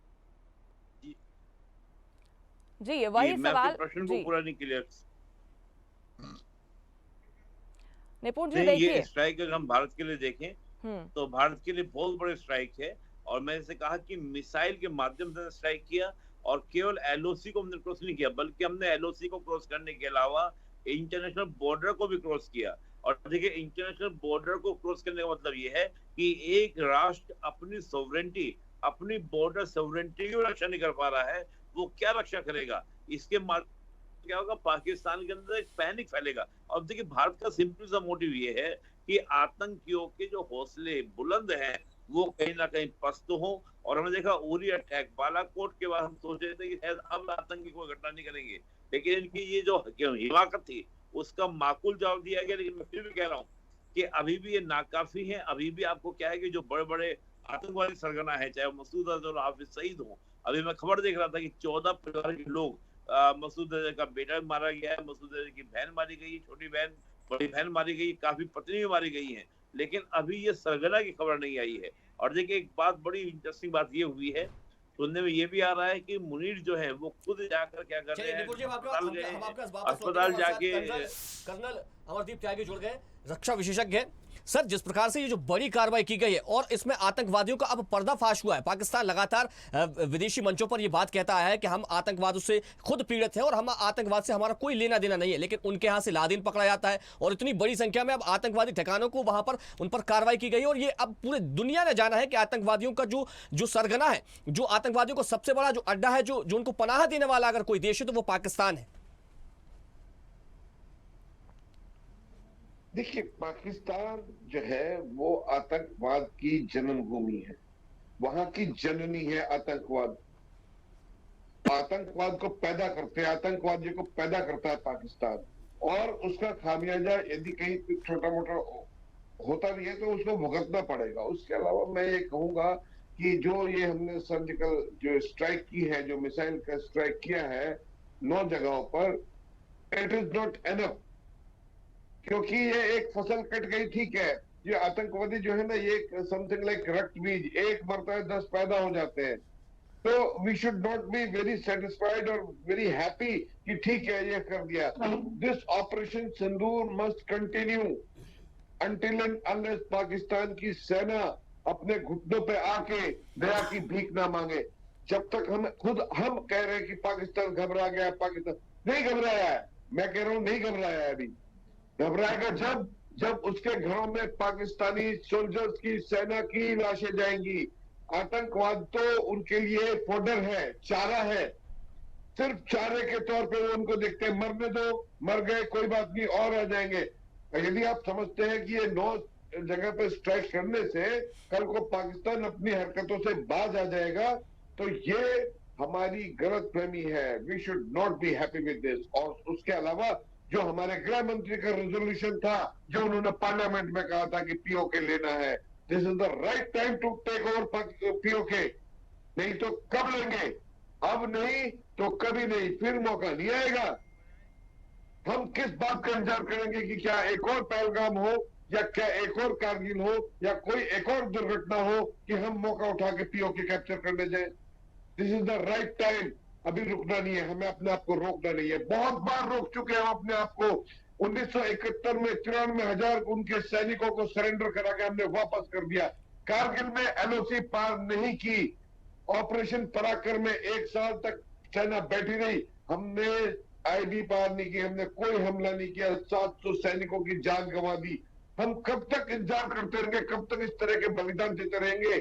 [SPEAKER 7] जी वही सवाल।
[SPEAKER 8] प्रश्न को पूरा नहीं क्लियर।
[SPEAKER 7] निपुण जी देखिए,
[SPEAKER 8] ये स्ट्राइक अगर हम भारत के लिए देखें तो भारत के लिए बहुत बड़े स्ट्राइक है। और मैंने जैसे कहा कि मिसाइल के माध्यम से स्ट्राइक किया, और केवल एलओसी को हमने क्रॉस नहीं किया, बल्कि हमने एलओसी को क्रॉस करने के अलावा इंटरनेशनल बॉर्डर को भी क्रॉस किया। और देखिए, इंटरनेशनल बॉर्डर को क्रॉस करने का मतलब ये है कि एक राष्ट्र अपनी सोवरेंटी, अपनी बॉर्डर सोवरेंटी की रक्षा नहीं कर पा रहा है, वो क्या रक्षा करेगा? इसके क्या होगा, पाकिस्तान के अंदर एक पैनिक फैलेगा। और देखिए, भारत का सिंपल सा मोटिव ये है कि आतंकियों के जो हौसले बुलंद हैं वो कहीं ना कहीं पस्त हो। और हमने देखा उरी अटैक, बालाकोट के बाद हम सोच रहे थे कि शायद अब आतंकी कोई घटना नहीं करेंगे, लेकिन इनकी ये जो हिमाकत थी उसका माकूल जवाब दिया गया। लेकिन मैं फिर भी कह रहा हूँ कि अभी भी ये नाकाफी है। अभी भी आपको क्या है कि जो बड़े बड़े आतंकवादी सरगना है, चाहे मसूद अजहर, हाफिज सईद हो, अभी मैं खबर देख रहा था कि 14 परिवार के लोग, मसूद अजहर का बेटा मारा गया है, मसूद अजहर की बहन मारी गई, छोटी बहन, बड़ी बहन मारी गई, काफी पत्नी भी मारी गई है, लेकिन अभी ये सरगना की खबर नहीं आई है। और देखिए, एक बात, बड़ी इंटरेस्टिंग बात ये हुई है, सुनने में ये भी आ रहा है कि मुनीर जो है वो खुद जाकर क्या कर रहे हैं, अस्पताल जाके।
[SPEAKER 2] कर्नल अमरदीप त्यागी जुड़ गए, रक्षा विशेषज्ञ हैं। सर, जिस प्रकार से ये जो बड़ी कार्रवाई की गई है और इसमें आतंकवादियों का अब पर्दाफाश हुआ है, पाकिस्तान लगातार विदेशी मंचों पर ये बात कहता आया है कि हम आतंकवाद से खुद पीड़ित हैं और हम आतंकवाद से हमारा कोई लेना देना नहीं है, लेकिन उनके यहाँ से लादेन पकड़ा जाता है और इतनी बड़ी संख्या में अब आतंकवादी ठिकानों को वहां पर उन पर कार्रवाई की गई। और ये अब पूरे दुनिया ने जाना है कि आतंकवादियों का जो सरगना है, जो आतंकवादियों को सबसे बड़ा जो अड्डा है, जो उनको पनाह देने वाला अगर कोई देश है तो वो पाकिस्तान है।
[SPEAKER 9] देखिए, पाकिस्तान जो है वो आतंकवाद की जन्मभूमि है, वहां की जननी है आतंकवाद। आतंकवाद को पैदा करते हैं, आतंकवादियों को पैदा करता है पाकिस्तान, और उसका खामियाजा यदि कहीं छोटा मोटा होता भी है तो उसको भुगतना पड़ेगा। उसके अलावा मैं ये कहूंगा कि जो ये हमने सर्जिकल जो स्ट्राइक की है, जो मिसाइल का स्ट्राइक किया है 9 जगहों पर, इट इज नॉट एनफ, क्योंकि ये एक फसल कट गई, ठीक है। ये आतंकवादी जो है ना, ये समथिंग लाइक रक्त बीज, एक मरता है 10 पैदा हो जाते हैं। तो we should not be very satisfied और वेरी हैप्पी कि ठीक है ये कर दिया। This operation Sindoor must continue until and unless Pakistan की सेना अपने घुटनों पे आके दया की भीख ना मांगे। जब तक हम कह रहे हैं कि पाकिस्तान घबरा गया, पाकिस्तान नहीं घबराया है, मैं कह रहा हूं नहीं घबराया है। अभी घबराएगा जब उसके घरों में पाकिस्तानी सोल्जर्स की, सेना की लाशें जाएंगी। आतंकवाद तो उनके लिए फोडर है, चारा है, सिर्फ चारे के तौर पे वो उनको देखते हैं। मरने दो, मर गए कोई बात नहीं, और आ जाएंगे। यदि आप समझते हैं कि ये 9 जगह पे स्ट्राइक करने से कल को पाकिस्तान अपनी हरकतों से बाज आ जाएगा, तो ये हमारी गलत फहमी है। We should not be happy with this. और उसके अलावा जो हमारे गृह मंत्री का रेजोल्यूशन था, जो उन्होंने पार्लियामेंट में कहा था कि पीओके लेना है, this is the right time to take over POK. नहीं तो कब लेंगे? अब नहीं तो कभी नहीं, फिर मौका नहीं आएगा। हम किस बात का इंतजार करेंगे कि क्या एक और पहलगाम हो, या क्या एक और कारगिल हो, या कोई एक और दुर्घटना हो कि हम मौका उठा के पीओके कैप्चर करने जाए? This is the right time. अभी रुकना नहीं है, हमें अपने आप को रोकना नहीं है। बहुत बार रोक चुके हैं हम अपने आप को। 1971 में 93,000 उनके सैनिकों को सरेंडर करा के हमने वापस कर दिया। कारगिल में एलओसी पार नहीं की। ऑपरेशन पराक्रम में 1 साल तक सेना बैठी रही, हमने आईबी पार नहीं की, हमने कोई हमला नहीं किया, 700 सैनिकों की जान गंवा दी। हम कब तक इंतजार करते रहेंगे? कब तक इस तरह के बलिदान देते रहेंगे?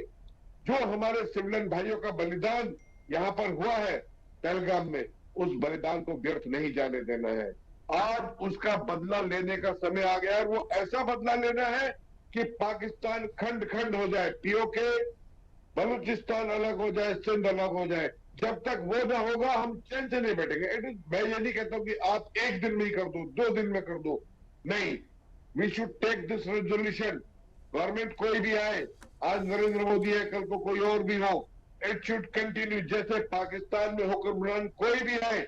[SPEAKER 9] जो हमारे सिविलियन भाइयों का बलिदान यहाँ पर हुआ है पहलगाम में, उस बलिदान को व्यर्थ नहीं जाने देना है। आज उसका बदला लेने का समय आ गया है। वो ऐसा बदला लेना है कि पाकिस्तान खंड खंड हो जाए, पीओके, बलूचिस्तान अलग हो जाए, सिंध अलग हो जाए। जब तक वो ना होगा हम चैन से नहीं बैठेंगे। मैं ये नहीं कहता हूं कि आप 1 दिन में ही कर दो, 2 दिन में कर दो, नहीं। We should take this resolution. Government कोई भी आए, आज नरेंद्र मोदी है, कल को कोई और भी हो, इट शुड कंटिन्यू। जैसे पाकिस्तान में हुक्मरान कोई भी आए,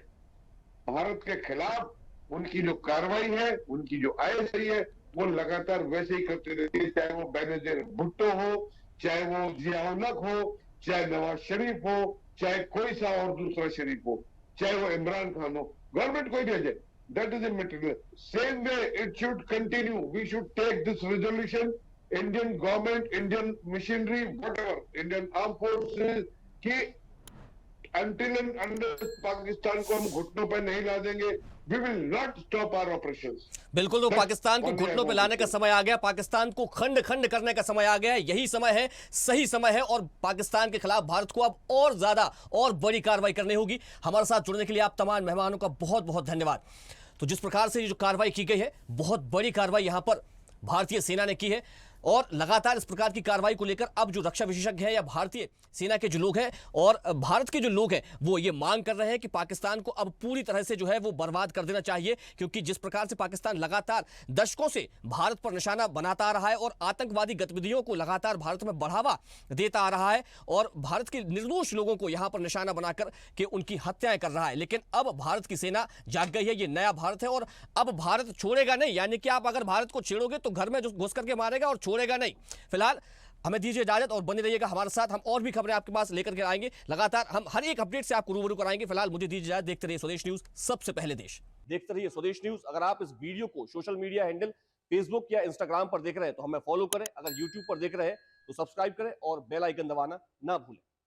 [SPEAKER 9] भारत के खिलाफ उनकी जो कार्रवाई है, उनकी जो आईएसआई है, वो लगातार वैसे ही करते रहते हैं। चाहे वो बेनजीर भुट्टो हो, चाहे वो जिया-उल हक हो, चाहे नवाज शरीफ हो, चाहे कोई सा और दूसरा शरीफ हो, चाहे वो इमरान खान हो, गवर्नमेंट कोई भी आ जाए, that is immaterial. Same way it should continue. We should take this resolution. Indian government, Indian machinery, whatever, Indian arm forces की until and unless पाकिस्तान को हम घुटनों पर नहीं ला देंगे, we will not stop our operations.
[SPEAKER 2] बिल्कुल, तो पाकिस्तान को घुटनों पे लाने का समय आ गया, पाकिस्तान को खंड खंड करने का समय आ गया। यही समय है, सही समय है, और पाकिस्तान के खिलाफ भारत को अब और ज्यादा और बड़ी कार्रवाई करनी होगी। हमारे साथ जुड़ने के लिए आप तमाम मेहमानों का बहुत बहुत धन्यवाद। तो जिस प्रकार से जो कार्रवाई की गई है, बहुत बड़ी कार्रवाई यहां पर भारतीय सेना ने की है, और लगातार इस प्रकार की कार्रवाई को लेकर अब जो रक्षा विशेषज्ञ हैं या भारतीय सेना के जो लोग हैं और भारत के जो लोग हैं, वो ये मांग कर रहे हैं कि पाकिस्तान को अब पूरी तरह से जो है वो बर्बाद कर देना चाहिए, क्योंकि जिस प्रकार से पाकिस्तान लगातार दशकों से भारत पर निशाना बनाता आ रहा है और आतंकवादी गतिविधियों को लगातार भारत में बढ़ावा देता आ रहा है और भारत के निर्दोष लोगों को यहां पर निशाना बनाकर के उनकी हत्याएं कर रहा है। लेकिन अब भारत की सेना जाग गई है, ये नया भारत है और अब भारत छोड़ेगा नहीं। यानी कि आप अगर भारत को छेड़ोगे तो घर में जो घुस करके मारेगा और छोड़ेगा नहीं। फिलहाल हमें दीजिए इजाजत और बने रहिएगा हमारे साथ, हम और भी खबरें आपके पास लेकर के आएंगे। लगातार हम हर एक अपडेट से आपको रूबरू कराएंगे। फिलहाल मुझे दीजिए इजाजत। देखते रहिए स्वदेश न्यूज, सबसे पहले देश। देखते रहिए स्वदेश न्यूज। अगर आप इस वीडियो को सोशल मीडिया हैंडल फेसबुक या इंस्टाग्राम पर देख रहे हैं तो हमें फॉलो करें, अगर यूट्यूब पर देख रहे हैं तो सब्सक्राइब करें और बेल आइकन दबाना ना भूलें।